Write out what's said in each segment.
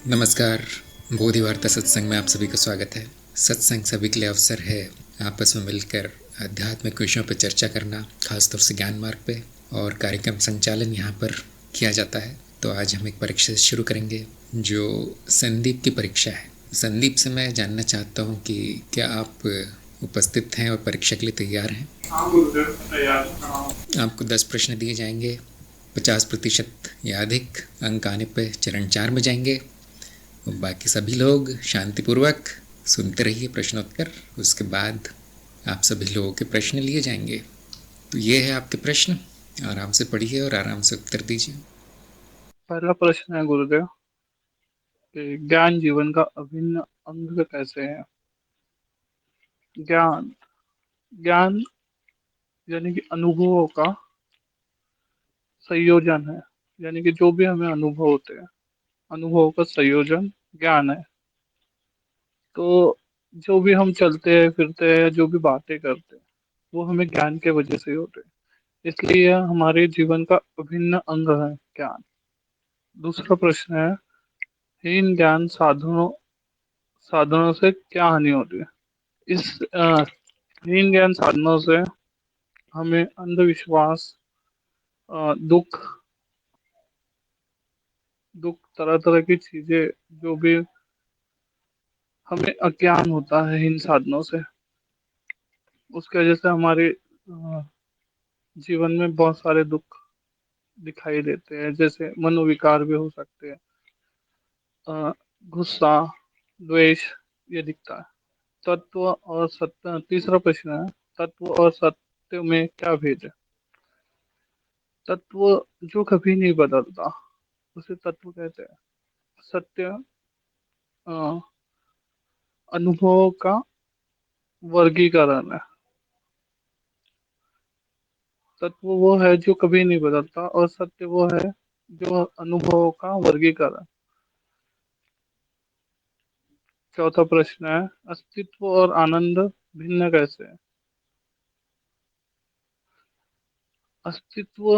नमस्कार। बोधि वार्ता सत्संग में आप सभी का स्वागत है। सत्संग सभी के लिए अवसर है आपस में मिलकर आध्यात्मिक विषयों पर चर्चा करना, खासतौर से ज्ञान मार्ग पे। और कार्यक्रम संचालन यहाँ पर किया जाता है। तो आज हम एक परीक्षा से शुरू करेंगे जो संदीप की परीक्षा है। संदीप से मैं जानना चाहता हूँ कि क्या आप उपस्थित हैं और परीक्षा के लिए तैयार हैं? हाँ गुरुदेव, तैयार हूँ। आपको 10 प्रश्न दिए जाएंगे। 50% या अधिक अंक आने पर चरण 4 में जाएंगे। बाकी सभी लोग शांतिपूर्वक सुनते रहिए प्रश्नोत्तर। उसके बाद आप सभी लोगों के प्रश्न लिए जाएंगे। तो ये है आपके प्रश्न। आराम से पढ़िए और आराम से उत्तर दीजिए। पहला प्रश्न है गुरुदेव कि ज्ञान जीवन का अभिन्न अंग कैसे है। ज्ञान ज्ञान यानी कि अनुभवों का संयोजन है। यानी कि जो भी हमें अनुभव होते हैं, अनुभवों का संयोजन ज्ञान है। तो जो भी हम चलते हैं फिरते हैं, जो भी बातें करते हैं, वो हमें ज्ञान के वजह से ही होते हैं। इसलिए यह हमारे जीवन का अभिन्न अंग है ज्ञान। दूसरा प्रश्न है, हीन ज्ञान साधनों साधनों से क्या हानि होती है। इस हीन ज्ञान साधनों से हमें अंधविश्वास, दुख दुख तरह तरह की चीजें, जो भी हमें अज्ञान होता है इन साधनों से, उसकी वजह से हमारे जीवन में बहुत सारे दुख दिखाई देते हैं। जैसे मनोविकार भी हो सकते हैं, गुस्सा, द्वेष, ये दिखता है। तत्व और सत्य, तीसरा प्रश्न है, तत्व और सत्य में क्या भेद है। तत्व जो कभी नहीं बदलता उसे तत्व कहते हैं। सत्य अ, अनुभवों का वर्गीकरण है। तत्व वो है जो कभी नहीं बदलता और सत्य वो है जो अनुभवों का वर्गीकरण। चौथा प्रश्न है, अस्तित्व और आनंद भिन्न कैसे है। अस्तित्व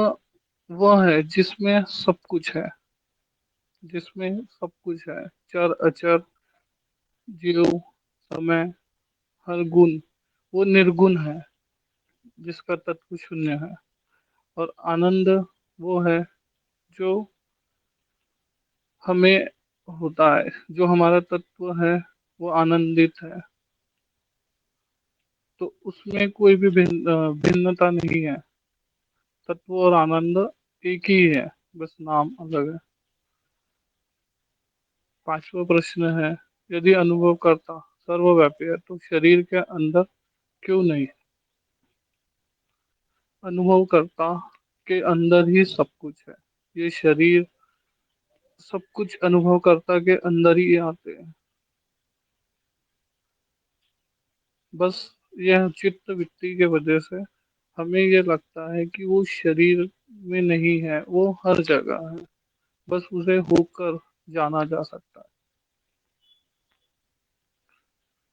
वह है जिसमें सब कुछ है, जिसमें सब कुछ है, चर अचर, जीव, समय, हर गुण। वो निर्गुण है जिसका तत्व शून्य है। और आनंद वो है जो हमें होता है, जो हमारा तत्व है वो आनंदित है। तो उसमें कोई भी भिन्नता नहीं है। तत्व और आनंद एक ही है, बस नाम अलग है। पांचवा प्रश्न है, यदि अनुभव करता सर्वव्यापी है तो शरीर के अंदर क्यों नहीं। अनुभव करता के अंदर ही सब कुछ है। ये शरीर, सब कुछ अनुभव करता के अंदर ही आते हैं। बस यह चित्त वृत्ति के वजह से हमें ये लगता है कि वो शरीर में नहीं है, वो हर जगह है। बस उसे होकर जाना जा सकता है।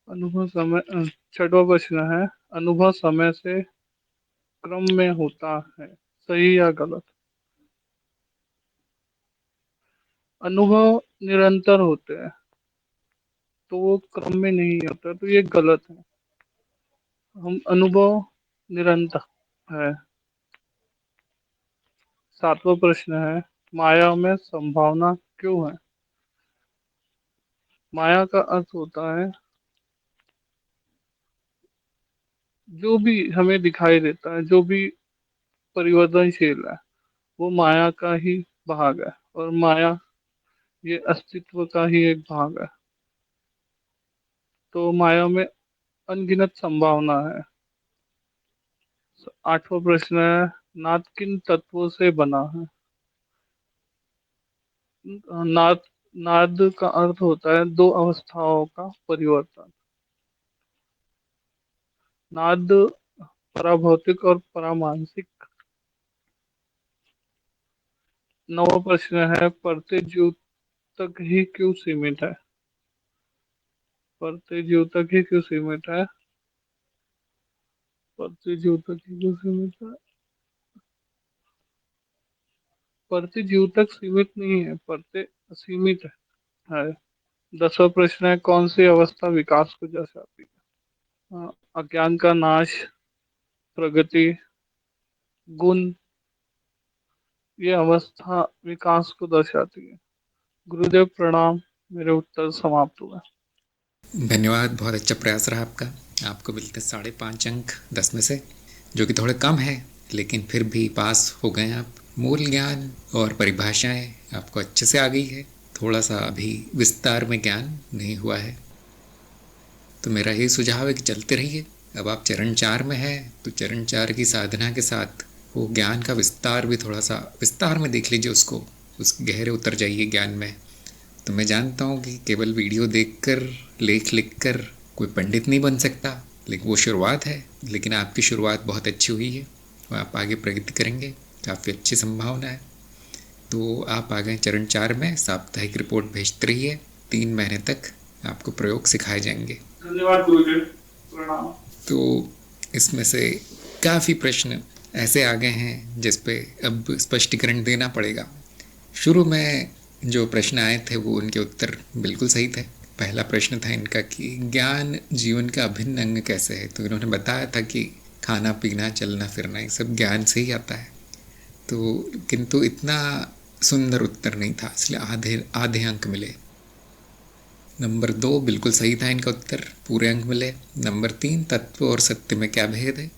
अनुभव समय छठवां प्रश्न है, अनुभव समय से क्रम में होता है, सही या गलत। अनुभव निरंतर होते हैं तो वो क्रम में नहीं होता, तो ये गलत है। हम अनुभव निरंतर है। सातवां प्रश्न है, माया में संभावना क्यों है। माया का अर्थ होता है जो भी हमें दिखाई देता है, जो भी परिवर्तनशील है, वो माया का ही भाग है। और माया ये अस्तित्व का ही एक भाग है। तो माया में अनगिनत संभावना है। आठवां प्रश्न है, नाद किन तत्वों से बना है। नाद नाद का अर्थ होता है दो अवस्थाओं का परिवर्तन। नाद पराभौतिक और परामानसिक। नवा प्रश्न है, पढ़ते जीव तक ही क्यों सीमित है। पढ़ते जीव तक ही क्यों सीमित है। पढ़ते जीव तक ही क्यों सीमित है। पढ़ते जीव तक सीमित नहीं है, पढ़ते असीमित है। है। 10वां प्रश्न है, कौन सी अवस्था विकास को दर्शाती है? अज्ञान का नाश, प्रगति, गुण, ये अवस्था विकास को दर्शाती है। गुरुदेव प्रणाम, मेरे उत्तर समाप्त हुए। धन्यवाद, बहुत अच्छा प्रयास रहा आपका। आपको मिलते 5.5 अंक 10 में से, जो कि थोड़े कम है, लेकिन फिर भी पास हो गए आप। मूल ज्ञान और परिभाषाएं आपको अच्छे से आ गई है, थोड़ा सा अभी विस्तार में ज्ञान नहीं हुआ है। तो मेरा यही सुझाव है कि चलते रहिए। अब आप चरण 4 में हैं, तो चरण 4 की साधना के साथ वो ज्ञान का विस्तार भी थोड़ा सा विस्तार में देख लीजिए उसको, उस गहरे उतर जाइए ज्ञान में। तो मैं जानता हूँ कि केवल वीडियो देखकर, लेख लिखकर कोई पंडित नहीं बन सकता, लेकिन वो शुरुआत है। लेकिन आपकी शुरुआत बहुत अच्छी हुई है और आप आगे प्रगति करेंगे, काफ़ी अच्छी संभावना है। तो आप आ गए चरण 4 में। साप्ताहिक रिपोर्ट भेजते रहिए, 3 महीने तक आपको प्रयोग सिखाए जाएंगे। धन्यवाद गुरुदेव, प्रणाम। तो इसमें से काफ़ी प्रश्न ऐसे आ गए हैं जिस पे अब स्पष्टीकरण देना पड़ेगा। शुरू में जो प्रश्न आए थे वो उनके उत्तर बिल्कुल सही थे। पहला प्रश्न था इनका कि ज्ञान जीवन का अभिन्न अंग कैसे है। तो इन्होंने बताया था कि खाना पीना, चलना फिरना, ये सब ज्ञान से ही आता है। तो किंतु इतना सुंदर उत्तर नहीं था, इसलिए आधे आधे अंक मिले। नंबर 2 बिल्कुल सही था इनका उत्तर, पूरे अंक मिले। नंबर 3 तत्व और सत्य में क्या भेद है,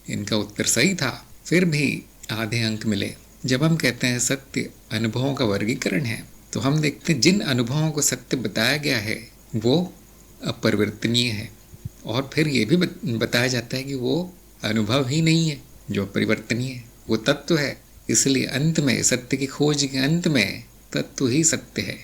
इनका उत्तर सही था, फिर भी आधे अंक मिले। जब हम कहते हैं सत्य अनुभवों का वर्गीकरण है, तो हम देखते हैं जिन अनुभवों को सत्य बताया गया है वो अपरिवर्तनीय है, और फिर ये भी बताया जाता है कि वो अनुभव ही नहीं है जो परिवर्तनीय है, वो तत्व है। इसलिए अंत में, सत्य की खोज के अंत में, तत्व ही सत्य है,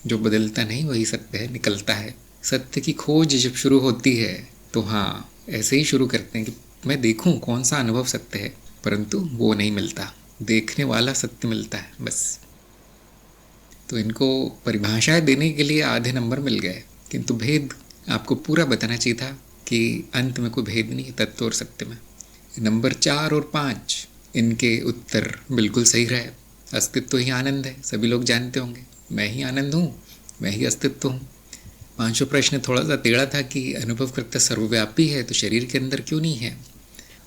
जो बदलता नहीं वही सत्य है, निकलता है। सत्य की खोज जब शुरू होती है तो हाँ, ऐसे ही शुरू करते हैं कि मैं देखूं कौन सा अनुभव सत्य है, परंतु वो नहीं मिलता, देखने वाला सत्य मिलता है बस। तो इनको परिभाषाएं देने के लिए आधे नंबर मिल गए, किंतु भेद आपको पूरा बताना चाहिए था कि अंत में कोई भेद नहीं है तत्व और सत्य में। नंबर 4 और 5 इनके उत्तर बिल्कुल सही रहे। अस्तित्व ही आनंद है, सभी लोग जानते होंगे, मैं ही आनंद हूँ, मैं ही अस्तित्व हूँ। 5वां प्रश्न थोड़ा सा टेढ़ा था कि अनुभव करता सर्वव्यापी है तो शरीर के अंदर क्यों नहीं है।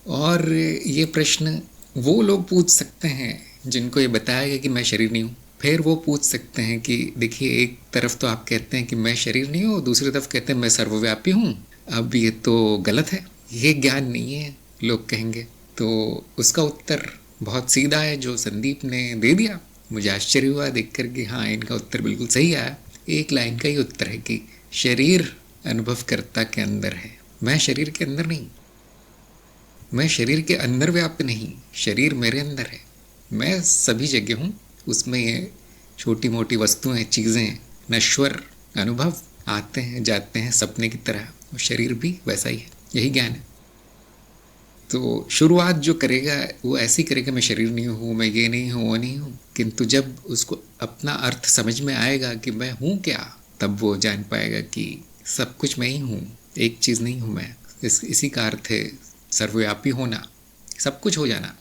और ये प्रश्न वो लोग पूछ सकते हैं जिनको ये बताया गया कि मैं शरीर नहीं हूँ। फिर वो पूछ सकते हैं कि देखिए, एक तरफ तो आप कहते हैं कि मैं शरीर नहीं हूँ, दूसरी तरफ कहते हैं मैं सर्वव्यापी हूँ, अब ये तो गलत है, ये ज्ञान नहीं है, लोग कहेंगे। तो उसका उत्तर बहुत सीधा है जो संदीप ने दे दिया। मुझे आश्चर्य हुआ देख कर कि हाँ, इनका उत्तर बिल्कुल सही आया। एक लाइन का ही उत्तर है कि शरीर अनुभवकर्ता के अंदर है, मैं शरीर के अंदर नहीं, मैं शरीर के अंदर व्याप्त नहीं, शरीर मेरे अंदर है, मैं सभी जगह हूँ। उसमें ये छोटी मोटी वस्तुएं, चीज़ें, नश्वर अनुभव आते हैं जाते हैं सपने की तरह, और शरीर भी वैसा ही है, यही ज्ञान है। तो शुरुआत जो करेगा वो ऐसी करेगा, मैं शरीर नहीं हूँ, मैं ये नहीं हूँ, वो नहीं हूँ, किंतु जब उसको अपना अर्थ समझ में आएगा कि मैं हूँ क्या, तब वो जान पाएगा कि सब कुछ मैं ही हूँ, एक चीज़ नहीं हूँ मैं। इसी का अर्थ है सर्वव्यापी होना, सब कुछ हो जाना।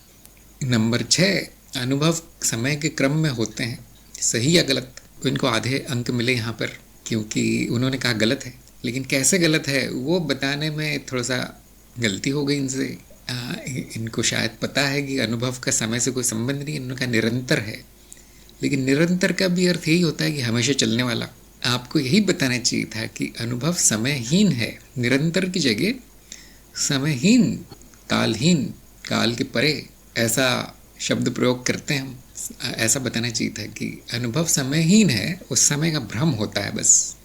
नंबर 6 अनुभव समय के क्रम में होते हैं, सही या गलत। इनको आधे अंक मिले यहाँ पर, क्योंकि उन्होंने कहा गलत है, लेकिन कैसे गलत है वो बताने में थोड़ा सा गलती हो गई इनसे। इनको शायद पता है कि अनुभव का समय से कोई संबंध नहीं, इन्होंने कहा निरंतर है, लेकिन निरंतर का भी अर्थ यही होता है कि हमेशा चलने वाला। आपको यही बताना चाहिए था कि अनुभव समयहीन है, निरंतर की जगह समयहीन, कालहीन, काल के परे, ऐसा शब्द प्रयोग करते हैं हम। ऐसा बताना चाहिए था कि अनुभव समयहीन है, उस समय का भ्रम होता है बस।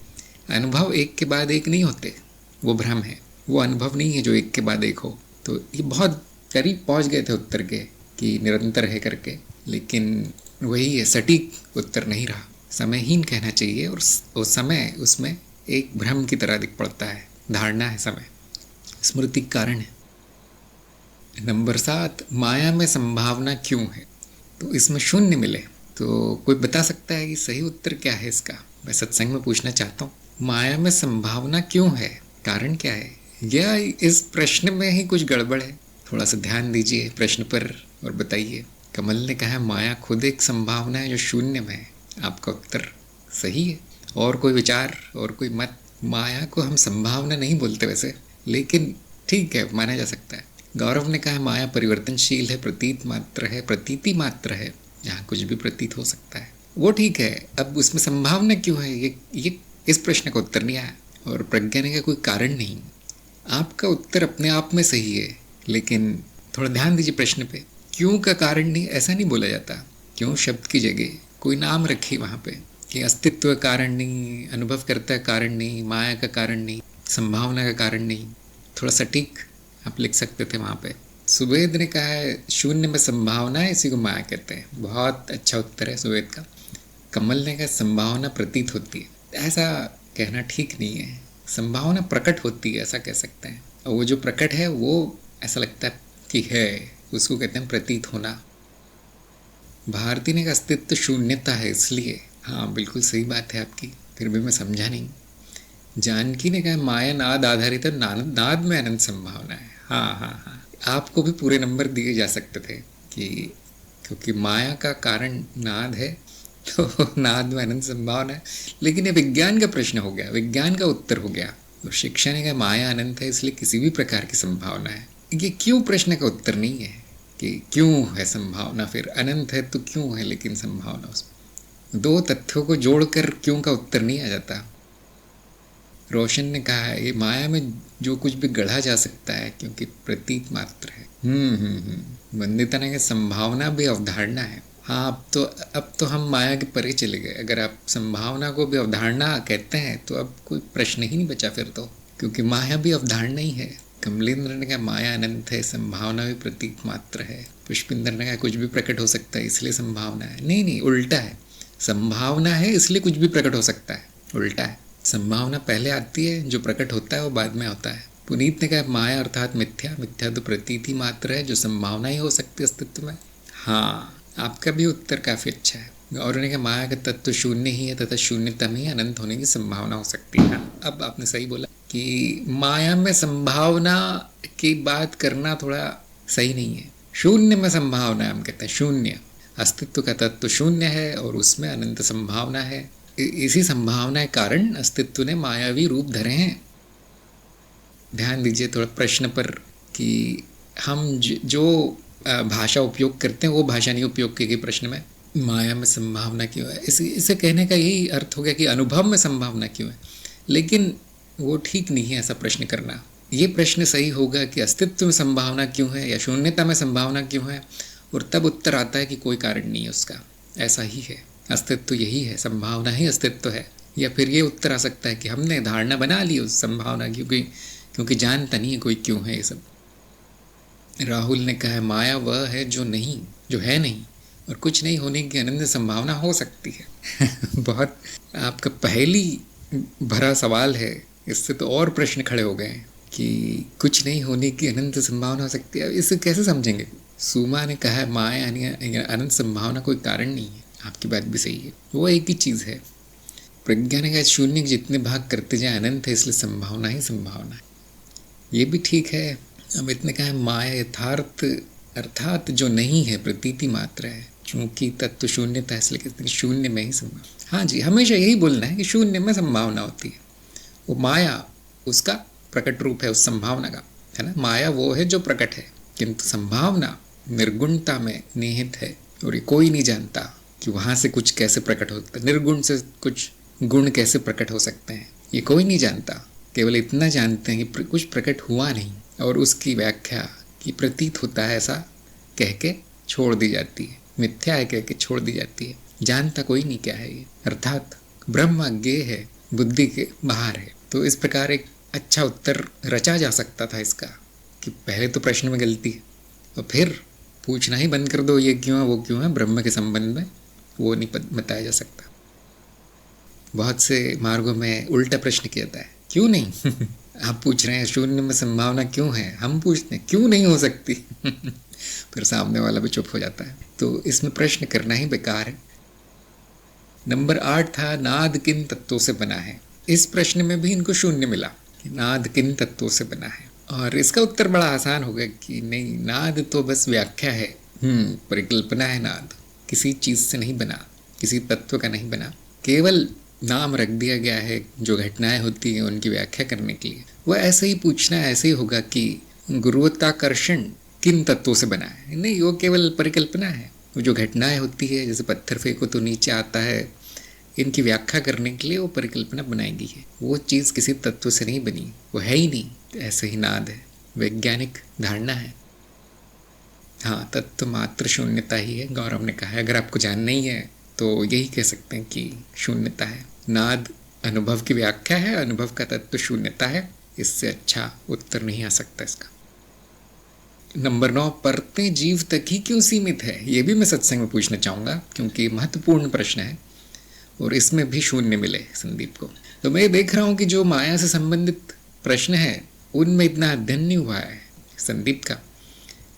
अनुभव एक के बाद एक नहीं होते, वो भ्रम है, वो अनुभव नहीं है जो एक के बाद एक हो। तो ये बहुत करीब पहुंच गए थे उत्तर के कि निरंतर है करके, लेकिन वही है, सटीक उत्तर नहीं रहा। समयहीन कहना चाहिए, और वो समय उसमें एक भ्रम की तरह दिख पड़ता है, धारणा है समय, स्मृति कारण है। नंबर 7 माया में संभावना क्यों है। तो इसमें 0 मिले, तो कोई बता सकता है कि सही उत्तर क्या है इसका। मैं सत्संग में पूछना चाहता हूँ, माया में संभावना क्यों है, कारण क्या है, या इस प्रश्न में ही कुछ गड़बड़ है। थोड़ा सा ध्यान दीजिए प्रश्न पर और बताइए। कमल ने कहा माया खुद एक संभावना है जो 0 में है। आपका उत्तर सही है। और कोई विचार और कोई मत? माया को हम संभावना नहीं बोलते वैसे, लेकिन ठीक है, माना जा सकता है। गौरव ने कहा माया परिवर्तनशील है, प्रतीत मात्र है, प्रतीति मात्र है, यहाँ कुछ भी प्रतीत हो सकता है। वो ठीक है, अब उसमें संभावना क्यों है, ये इस प्रश्न का उत्तर नहीं आया। और प्रज्ञा का कोई कारण नहीं। आपका उत्तर अपने आप में सही है, लेकिन थोड़ा ध्यान दीजिए प्रश्न पे। क्यों का कारण नहीं, ऐसा नहीं बोला जाता। क्यों शब्द की जगह कोई नाम रखिए वहाँ पे, कि अस्तित्व का कारण नहीं, अनुभव करता कारण नहीं, माया का कारण नहीं, संभावना का कारण नहीं। थोड़ा सटीक आप लिख सकते थे वहाँ पे। सुवेद ने कहा है शून्य में संभावना है, इसी को माया कहते हैं। बहुत अच्छा उत्तर है सुवेद का। कमल ने कहा संभावना प्रतीत होती है। ऐसा कहना ठीक नहीं है, संभावना प्रकट होती है, ऐसा कह सकते हैं। और वो जो प्रकट है वो ऐसा लगता है कि है, उसको कहते हैं प्रतीत होना। भारती ने कहा अस्तित्व शून्यता है इसलिए। हाँ बिल्कुल सही बात है आपकी, फिर भी मैं समझा नहीं। जानकी ने कहा माया नाद आधारित है, नाद में अनंत संभावना है। हाँ हाँ हाँ, आपको भी पूरे नंबर दिए जा सकते थे कि क्योंकि माया का कारण नाद है तो नाद में अनंत संभावना है। लेकिन ये विज्ञान का प्रश्न हो गया, विज्ञान का उत्तर हो गया। और शिक्षा ने कहा माया अनंत है इसलिए किसी भी प्रकार की संभावना है। ये क्यों प्रश्न का उत्तर नहीं है कि क्यों है संभावना, फिर अनंत है तो क्यों है लेकिन संभावना। उसमें दो तथ्यों को जोड़कर क्यों का उत्तर नहीं आ जाता। रोशन ने कहा है ये माया में जो कुछ भी गढ़ा जा सकता है क्योंकि प्रतीत मात्र है। वंदिता ने कहा संभावना भी अवधारणा है। हाँ, अब तो हम माया के परे चले गए। अगर आप संभावना को भी अवधारणा कहते हैं तो अब कोई प्रश्न ही नहीं बचा फिर तो, क्योंकि माया भी अवधारणा ही है। कमलेंद्र ने कहा माया अनंत है, संभावना भी प्रतीत मात्र है। पुष्पिंदर ने कहा कुछ भी प्रकट हो सकता है इसलिए संभावना है। नहीं, उल्टा है। संभावना है इसलिए कुछ भी प्रकट हो सकता है, उल्टा है। संभावना पहले आती है, जो प्रकट होता है वो बाद में होता है। पुनीत ने कहा माया अर्थात मिथ्या, मिथ्या तो प्रतीति मात्र है, जो संभावना ही हो सकती है अस्तित्व में। हाँ, आपका भी उत्तर काफ़ी अच्छा है। और उन्होंने कहा माया का तत्व शून्य ही है तथा शून्यता में ही अनंत होने की संभावना हो सकती है। अब आपने सही बोला कि माया में संभावना की बात करना थोड़ा सही नहीं है। शून्य में संभावना, हम कहते हैं शून्य, अस्तित्व का तत्व शून्य है और उसमें अनंत संभावना है। इसी संभावना के कारण अस्तित्व ने मायावी रूप धरे हैं। ध्यान दीजिए थोड़ा प्रश्न पर कि हम जो भाषा उपयोग करते हैं वो भाषा नहीं उपयोग की गई प्रश्न में। माया में संभावना क्यों है, इसे कहने का यही अर्थ हो गया कि अनुभव में संभावना क्यों है। लेकिन वो ठीक नहीं है ऐसा प्रश्न करना। ये प्रश्न सही होगा कि अस्तित्व में संभावना क्यों है या शून्यता में संभावना क्यों है, और तब उत्तर आता है कि कोई कारण नहीं है उसका, ऐसा ही है, अस्तित्व यही है, संभावना ही अस्तित्व है। या फिर ये उत्तर आ सकता है कि हमने धारणा बना ली उस संभावना की, क्योंकि जानता नहीं है कोई क्यों है ये सब। राहुल ने कहा माया वह है जो है नहीं, और कुछ नहीं होने की अनंत संभावना हो सकती है। बहुत आपका पहली भरा सवाल है, इससे तो और प्रश्न खड़े हो गए कि कुछ नहीं होने की अनंत संभावना हो सकती है, इसे कैसे समझेंगे। सुमा ने कहा माया यानी अनंत संभावना कोई कारण नहीं है। आपकी बात भी सही है, वो एक ही चीज़ है। प्रज्ञा ने कहा शून्य के जितने भाग करते जाए अनंत है, इसलिए संभावना ही संभावना है। ये भी ठीक है। अमित ने कहा माया यथार्थ अर्थात जो नहीं है प्रतीति मात्र है, चूंकि तत्व शून्यता है इसलिए कहते हैं शून्य में ही संभावना। हाँ जी, हमेशा यही बोलना है कि शून्य में संभावना होती है। वो माया उसका प्रकट रूप है, उस संभावना का, है ना। माया वो है जो प्रकट है, किंतु संभावना निर्गुणता में निहित है, और ये कोई नहीं जानता कि वहाँ से कुछ कैसे प्रकट होता है, निर्गुण से कुछ गुण कैसे प्रकट हो सकते हैं, ये कोई नहीं जानता। केवल इतना जानते हैं कि कुछ प्रकट हुआ नहीं, और उसकी व्याख्या कि प्रतीत होता है ऐसा कह के छोड़ दी जाती है, मिथ्या है कह के छोड़ दी जाती है। जानता कोई नहीं क्या है ये, अर्थात ब्रह्म अज्ञेय है, बुद्धि के बाहर है। तो इस प्रकार एक अच्छा उत्तर रचा जा सकता था इसका, कि पहले तो प्रश्न में गलती है और फिर पूछना ही बंद कर दो ये क्यों है वो क्यों है, ब्रह्म के संबंध में वो नहीं बताया जा सकता। बहुत से मार्गों में उल्टा प्रश्न किया जाता है, क्यों नहीं। आप पूछ रहे हैं शून्य में संभावना क्यों है, हम पूछते हैं क्यों नहीं हो सकती। फिर सामने वाला भी चुप हो जाता है। तो इसमें प्रश्न करना ही बेकार है। नंबर 8 था नाद किन तत्वों से बना है। इस प्रश्न में भी इनको शून्य मिला कि नाद किन तत्वों से बना है, और इसका उत्तर बड़ा आसान हो गया कि नहीं, नाद तो बस व्याख्या है, परिकल्पना है। नाद किसी चीज़ से नहीं बना, किसी तत्व का नहीं बना, केवल नाम रख दिया गया है जो घटनाएं होती हैं उनकी व्याख्या करने के लिए, वह ऐसे ही पूछना ऐसे ही होगा कि गुरुत्वाकर्षण किन तत्वों से बना है। नहीं, वो केवल परिकल्पना है। वो जो घटनाएं होती है, जैसे पत्थर फेंको तो नीचे आता है, इनकी व्याख्या करने के लिए वो परिकल्पना बनाई गई है। वो चीज़ किसी तत्व से नहीं बनी, वो है ही नहीं। ऐसे ही नाद है, वैज्ञानिक धारणा है। हाँ, तत्व मात्र शून्यता ही है, गौरव ने कहा है। अगर आपको जानना ही है तो यही कह सकते हैं कि शून्यता है। नाद अनुभव की व्याख्या है, अनुभव का तत्व शून्यता है। इससे अच्छा उत्तर नहीं आ सकता इसका। नंबर 9, परतें जीव तक ही क्यों सीमित है? ये भी मैं सत्संग में पूछना चाहूँगा, क्योंकि महत्वपूर्ण प्रश्न है और इसमें भी शून्य मिले संदीप को। तो मैं देख रहा हूँ कि जो माया से संबंधित प्रश्न है उनमें इतना अध्ययन नहीं हुआ है संदीप का,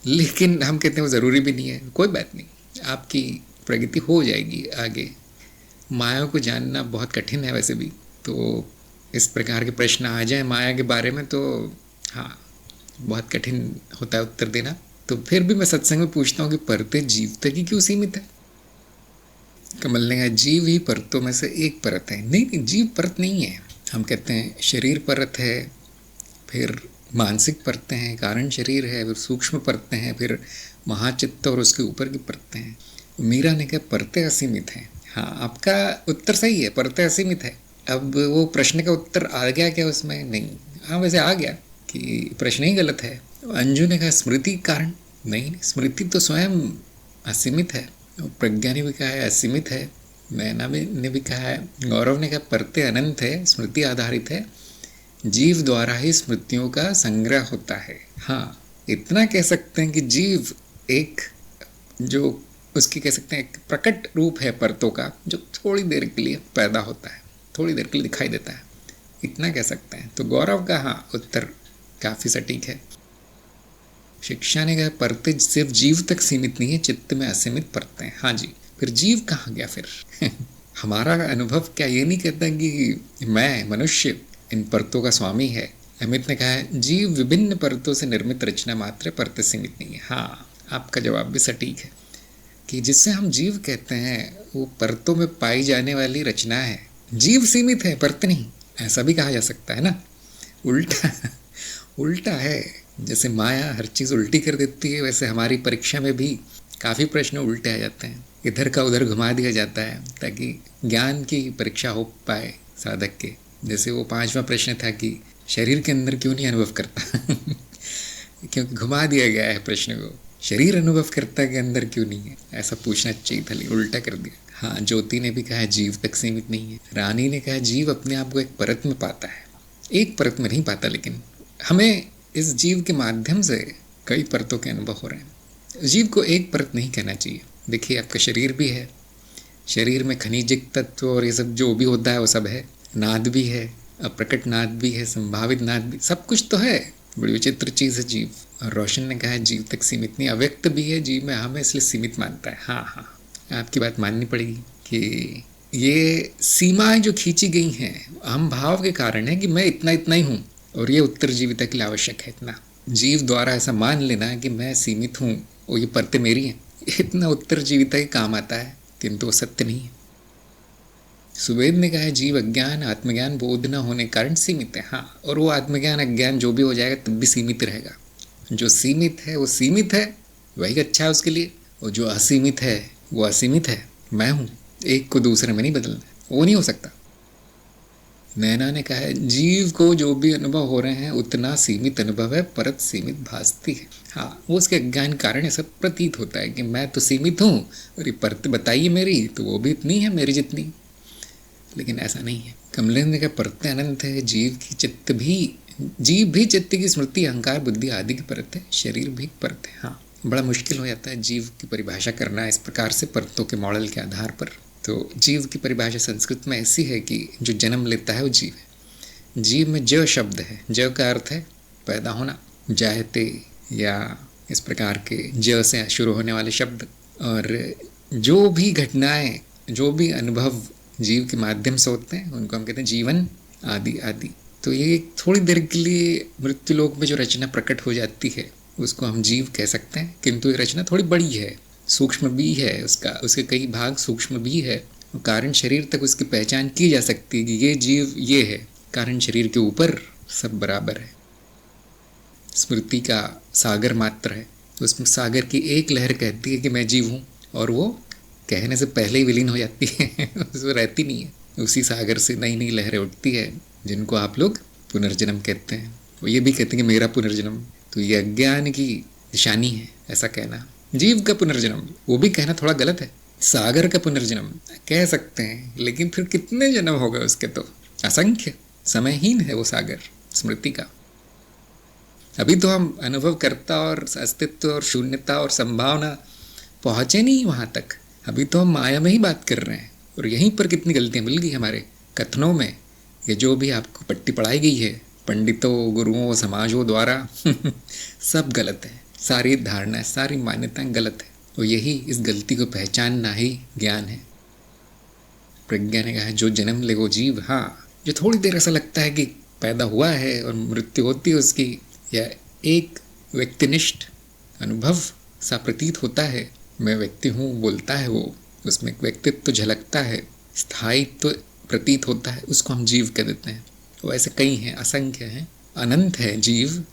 लेकिन हम कहते हैं वो ज़रूरी भी नहीं है। कोई बात नहीं, आपकी प्रगति हो जाएगी आगे। माया को जानना बहुत कठिन है वैसे भी, तो इस प्रकार के प्रश्न आ जाए माया के बारे में तो हाँ, बहुत कठिन होता है उत्तर देना। तो फिर भी मैं सत्संग में पूछता हूँ कि परतें जीव तक ही क्यों सीमित है? कमल ने कहा जीव ही परतों में से एक परत है। नहीं, जीव परत नहीं है। हम कहते हैं शरीर परत है, फिर मानसिक परतें हैं, कारण शरीर है, फिर सूक्ष्म परतें हैं, फिर महाचित्त और उसके ऊपर की परतें हैं। मीरा ने कहा परतें असीमित हैं। हाँ, आपका उत्तर सही है, परतें असीमित है। अब वो प्रश्न का उत्तर आ गया क्या उसमें? नहीं, हाँ वैसे आ गया कि प्रश्न ही गलत है। अंजू ने कहा स्मृति कारण। नहीं, स्मृति तो स्वयं असीमित है। प्रज्ञा ने भी कहा है असीमित है। नैना ने भी कहा है। गौरव ने कहा परतें अनंत है, स्मृति आधारित है, जीव द्वारा ही स्मृतियों का संग्रह होता है। हाँ, इतना कह सकते हैं कि जीव एक जो उसकी कह सकते हैं एक प्रकट रूप है परतों का, जो थोड़ी देर के लिए पैदा होता है, थोड़ी देर के लिए दिखाई देता है, इतना कह सकते हैं। तो गौरव का हाँ उत्तर काफ़ी सटीक है। शिक्षा ने कहा परतें सिर्फ जीव तक सीमित नहीं है, चित्त में असीमित परतें हैं। हाँ जी, फिर जीव कहाँ गया फिर? हमारा अनुभव क्या ये नहीं कहता कि मैं मनुष्य इन परतों का स्वामी है? अमित ने कहा है जीव विभिन्न परतों से निर्मित रचना मात्र, परतें सीमित नहीं है। हाँ, आपका जवाब भी सटीक है कि जिससे हम जीव कहते हैं वो परतों में पाई जाने वाली रचना है। जीव सीमित है, परत नहीं, ऐसा भी कहा जा सकता है ना। उल्टा उल्टा है। जैसे माया हर चीज़ उल्टी कर देती है, वैसे हमारी परीक्षा में भी काफ़ी प्रश्न उल्टे आ जाते हैं, इधर का उधर घुमा दिया जाता है ताकि ज्ञान की परीक्षा हो पाए साधक के। जैसे वो 5वां प्रश्न था कि शरीर के अंदर क्यों नहीं अनुभव करता क्योंकि घुमा दिया गया है प्रश्न को, शरीर अनुभव करता है कि अंदर क्यों नहीं है, ऐसा पूछना चाहिए था, लेकिन उल्टा कर दिया। हाँ, ज्योति ने भी कहा जीव तक सीमित नहीं है। रानी ने कहा जीव अपने आप को एक परत में पाता है, एक परत में नहीं पाता, लेकिन हमें इस जीव के माध्यम से कई परतों के अनुभव हो रहे हैं। जीव को एक परत नहीं कहना चाहिए। देखिए, आपका शरीर भी है, शरीर में खनिजिक तत्व और ये सब जो भी होता है वो सब है, नाद भी है, अप्रकट नाद भी है, संभावित नाद भी, सब कुछ तो है। बड़ी विचित्र चीज़ है जीव। और रोशन ने कहा है जीव तक सीमित नहीं, अव्यक्त भी है जीव में, हमें इसलिए सीमित मानता है। हाँ हाँ, आपकी बात माननी पड़ेगी कि ये सीमाएं जो खींची गई हैं हम भाव के कारण है कि मैं इतना इतना ही हूँ और ये उत्तर जीविता के लिए आवश्यक है इतना। जीव द्वारा ऐसा मान लेना कि मैं सीमित हूँ और ये परतें मेरी हैं, इतना उत्तर जीविता के काम आता है, किंतु वो सत्य नहीं है। सुवेद ने कहा है जीव अज्ञान आत्मज्ञान बोध न होने के कारण सीमित है। हाँ, और वो आत्मज्ञान अज्ञान जो भी हो जाएगा तब भी सीमित रहेगा। जो सीमित है वो सीमित है, वही अच्छा है उसके लिए, और जो असीमित है वो असीमित है। मैं हूँ, एक को दूसरे में नहीं बदलना, वो नहीं हो सकता। नैना ने कहा है जीव को जो भी अनुभव हो रहे हैं उतना सीमित अनुभव है, परत सीमित भासती है। हाँ, वो उसके अज्ञान कारण ऐसा प्रतीत होता है कि मैं तो सीमित हूँ और ये परत बताइए मेरी तो वो भी इतनी है मेरी जितनी, लेकिन ऐसा नहीं है। कमलेंद्र ने कहा परतें अनंत है, जीव भी चित्त की स्मृति अहंकार बुद्धि आदि की परत है, शरीर भी परत है। हाँ, बड़ा मुश्किल हो जाता है जीव की परिभाषा करना इस प्रकार से परतों के मॉडल के आधार पर। तो जीव की परिभाषा संस्कृत में ऐसी है कि जो जन्म लेता है वो जीव है। जीव में ज शब्द है, ज का अर्थ है पैदा होना, जायते या इस प्रकार के ज से शुरू होने वाले शब्द। और जो भी घटनाएं, जो भी अनुभव जीव के माध्यम से होते हैं उनको हम कहते हैं जीवन आदि आदि। तो ये थोड़ी देर के लिए मृत्युलोक में जो रचना प्रकट हो जाती है उसको हम जीव कह सकते हैं, किंतु ये रचना थोड़ी बड़ी है, सूक्ष्म भी है उसका, उसके कई भाग सूक्ष्म भी है कारण शरीर तक उसकी पहचान की जा सकती है कि ये जीव ये है, कारण शरीर के ऊपर सब बराबर है। स्मृति का सागर मात्र है, उसमें सागर की एक लहर कहती है कि मैं जीव हूँ, और वो कहने से पहले ही विलीन हो जाती है उसमें रहती नहीं है। उसी सागर से नई नई लहरें उठती है, जिनको आप लोग पुनर्जन्म कहते हैं। वो ये भी कहते हैं कि मेरा पुनर्जन्म। तो ये अज्ञान की निशानी है ऐसा कहना। जीव का पुनर्जन्म वो भी कहना थोड़ा गलत है। सागर का पुनर्जन्म कह सकते हैं, लेकिन फिर कितने जन्म हो गए उसके, तो असंख्य, समयहीन है वो सागर स्मृति का। अभी तो हम अनुभव करता और अस्तित्व और शून्यता और संभावना पहुँचे नहीं वहाँ तक। अभी तो हम माया में ही बात कर रहे हैं, और यहीं पर कितनी गलतियाँ मिल गई हमारे कथनों में। ये जो भी आपको पट्टी पढ़ाई गई है पंडितों, गुरुओं, समाजों द्वारा सब गलत है। सारी धारणाएं, सारी मान्यताएं गलत है, और यही इस गलती को पहचानना ही ज्ञान है। प्रज्ञा ने कहा जो जन्म ले वो जीव। हाँ, जो थोड़ी देर ऐसा लगता है कि पैदा हुआ है और मृत्यु होती है उसकी, या एक व्यक्तिनिष्ठ अनुभव सा प्रतीत होता है, मैं व्यक्ति हूँ बोलता है वो, उसमें व्यक्तित्व तो झलकता है, स्थायित्व तो प्रतीत होता है, उसको हम जीव कह देते हैं। वो ऐसे कई हैं, असंख्य हैं, अनंत है जीव,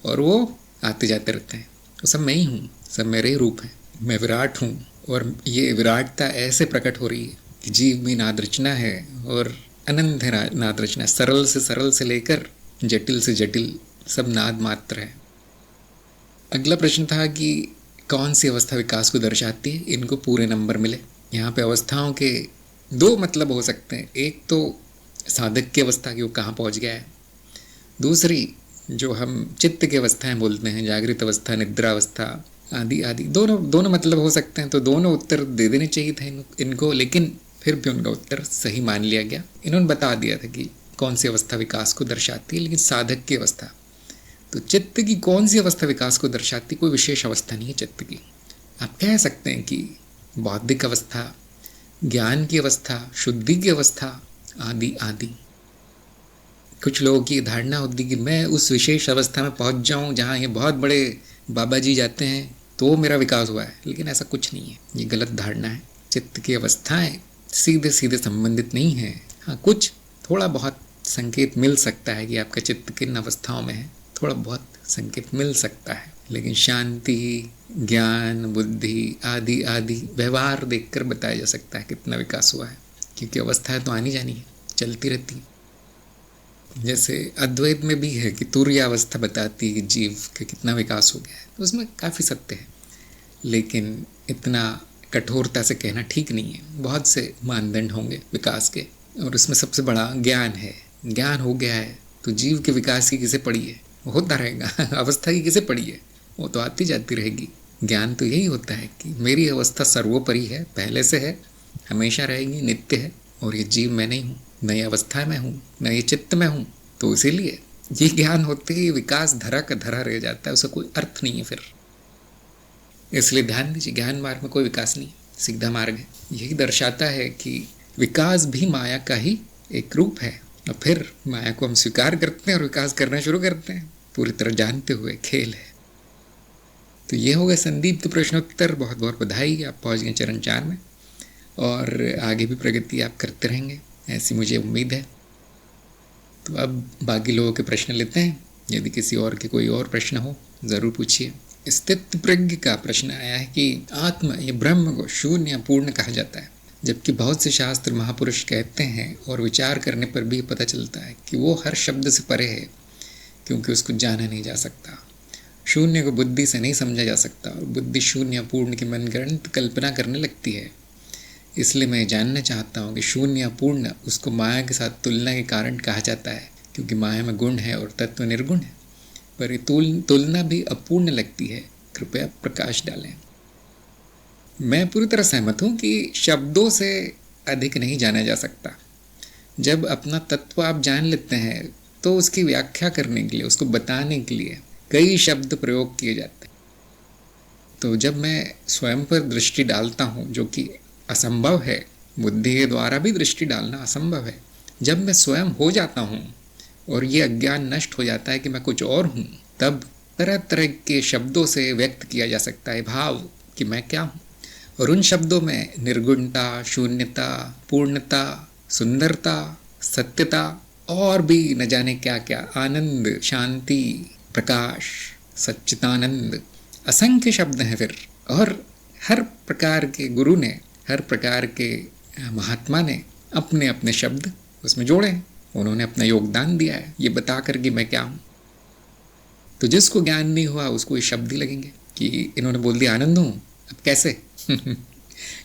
और वो आते जाते रहते हैं। तो सब मैं ही हूँ, सब मेरे ही रूप हैं, मैं विराट हूँ। और ये विराटता ऐसे प्रकट हो रही है कि जीव में नाद रचना है, और अनंत है नाद रचना। सरल से लेकर जटिल से जटिल सब नाद मात्र है। अगला प्रश्न था कि कौन सी अवस्था विकास को दर्शाती है, इनको पूरे नंबर मिले। यहाँ पे अवस्थाओं के दो मतलब हो सकते हैं। एक तो साधक की अवस्था की, वो कहाँ पहुँच गया है। दूसरी जो हम चित्त की अवस्थाएं बोलते हैं, जागृत अवस्था, निद्रा अवस्था आदि आदि, दोनों मतलब हो सकते हैं। तो दोनों उत्तर दे देने चाहिए थे इनको, लेकिन फिर भी उनका उत्तर सही मान लिया गया। इन्होंने बता दिया था कि कौन सी अवस्था विकास को दर्शाती है, लेकिन साधक की अवस्था। तो चित्त की कौन सी अवस्था विकास को दर्शाती, कोई विशेष अवस्था नहीं है चित्त की। आप कह सकते हैं कि बौद्धिक अवस्था, ज्ञान की अवस्था, शुद्धि की अवस्था आदि आदि। कुछ लोगों की धारणा होती कि मैं उस विशेष अवस्था में पहुंच जाऊं जहां ये बहुत बड़े बाबा जी जाते हैं तो मेरा विकास हुआ है, लेकिन ऐसा कुछ नहीं है। ये गलत धारणा है। चित्त की अवस्थाएं सीधे सीधे संबंधित नहीं है। हाँ, कुछ थोड़ा बहुत संकेत मिल सकता है कि आपका चित्त किन अवस्थाओं में है, थोड़ा बहुत संकेत मिल सकता है, लेकिन शांति, ज्ञान, बुद्धि आदि आदि व्यवहार देखकर बताया जा सकता है कितना विकास हुआ है, क्योंकि अवस्थाएं तो आनी जानी है, चलती रहती है। जैसे अद्वैत में भी है कि तुर्य अवस्था बताती है कि जीव का कितना विकास हो गया है, तो उसमें काफ़ी सत्य है, लेकिन इतना कठोरता से कहना ठीक नहीं है। बहुत से मानदंड होंगे विकास के, और उसमें सबसे बड़ा ज्ञान है। ज्ञान हो गया है तो जीव के विकास की किसे पड़ी है, वो होता रहेगा। अवस्था की किसे पड़ी है, वो तो आती जाती रहेगी। ज्ञान तो यही होता है कि मेरी अवस्था सर्वोपरि है, पहले से है, हमेशा रहेगी, नित्य है, और ये जीव मैं नहीं हूँ, नई अवस्था में हूँ, नए चित्त में हूँ। तो इसीलिए ये ज्ञान होते ही विकास धरा का धरा रह जाता है, उसका कोई अर्थ नहीं है फिर। इसलिए ध्यान दीजिए, ज्ञान मार्ग में कोई विकास नहीं, सीधा मार्ग है। यही दर्शाता है कि विकास भी माया का ही एक रूप है, और फिर माया को हम स्वीकार करते हैं और विकास करना शुरू करते हैं, पूरी तरह जानते हुए खेल है। तो ये हो गया संदीप्त प्रश्नोत्तर। बहुत बहुत बधाई, आप पहुँच गए चरण 4 में, और आगे भी प्रगति आप करते रहेंगे, ऐसी मुझे उम्मीद है। तो अब बाकी लोगों के प्रश्न लेते हैं। यदि किसी और के कोई और प्रश्न हो ज़रूर पूछिए। स्थित प्रज्ञ का प्रश्न आया है कि आत्मा या ब्रह्म को शून्य या पूर्ण कहा जाता है, जबकि बहुत से शास्त्र महापुरुष कहते हैं और विचार करने पर भी पता चलता है कि वो हर शब्द से परे है, क्योंकि उसको जाना नहीं जा सकता। शून्य को बुद्धि से नहीं समझा जा सकता, और बुद्धि शून्य या पूर्ण की मनगढ़ंत कल्पना करने लगती है। इसलिए मैं जानना चाहता हूँ कि शून्य या पूर्ण उसको माया के साथ तुलना के कारण कहा जाता है, क्योंकि माया में गुण है और तत्व निर्गुण है, पर तुलना भी अपूर्ण लगती है। कृपया प्रकाश डालें। मैं पूरी तरह सहमत हूँ कि शब्दों से अधिक नहीं जाना जा सकता। जब अपना तत्व आप जान लेते हैं तो उसकी व्याख्या करने के लिए, उसको बताने के लिए कई शब्द प्रयोग किए जाते हैं। तो जब मैं स्वयं पर दृष्टि डालता हूँ, जो कि असंभव है, बुद्धि के द्वारा भी दृष्टि डालना असंभव है, जब मैं स्वयं हो जाता हूँ और ये अज्ञान नष्ट हो जाता है कि मैं कुछ और हूँ, तब तरह तरह के शब्दों से व्यक्त किया जा सकता है भाव कि मैं क्या हूँ। और उन शब्दों में निर्गुणता, शून्यता, पूर्णता, सुंदरता, सत्यता और भी न जाने क्या क्या, आनंद, शांति, प्रकाश, सच्चिदानंद, असंख्य शब्द हैं फिर। और हर प्रकार के गुरु ने, हर प्रकार के महात्मा ने अपने अपने शब्द उसमें जोड़े हैं। उन्होंने अपना योगदान दिया है ये बता कर कि मैं क्या हूँ। तो जिसको ज्ञान नहीं हुआ उसको ये शब्द ही लगेंगे कि इन्होंने बोल दिया आनंद हूँ, अब कैसे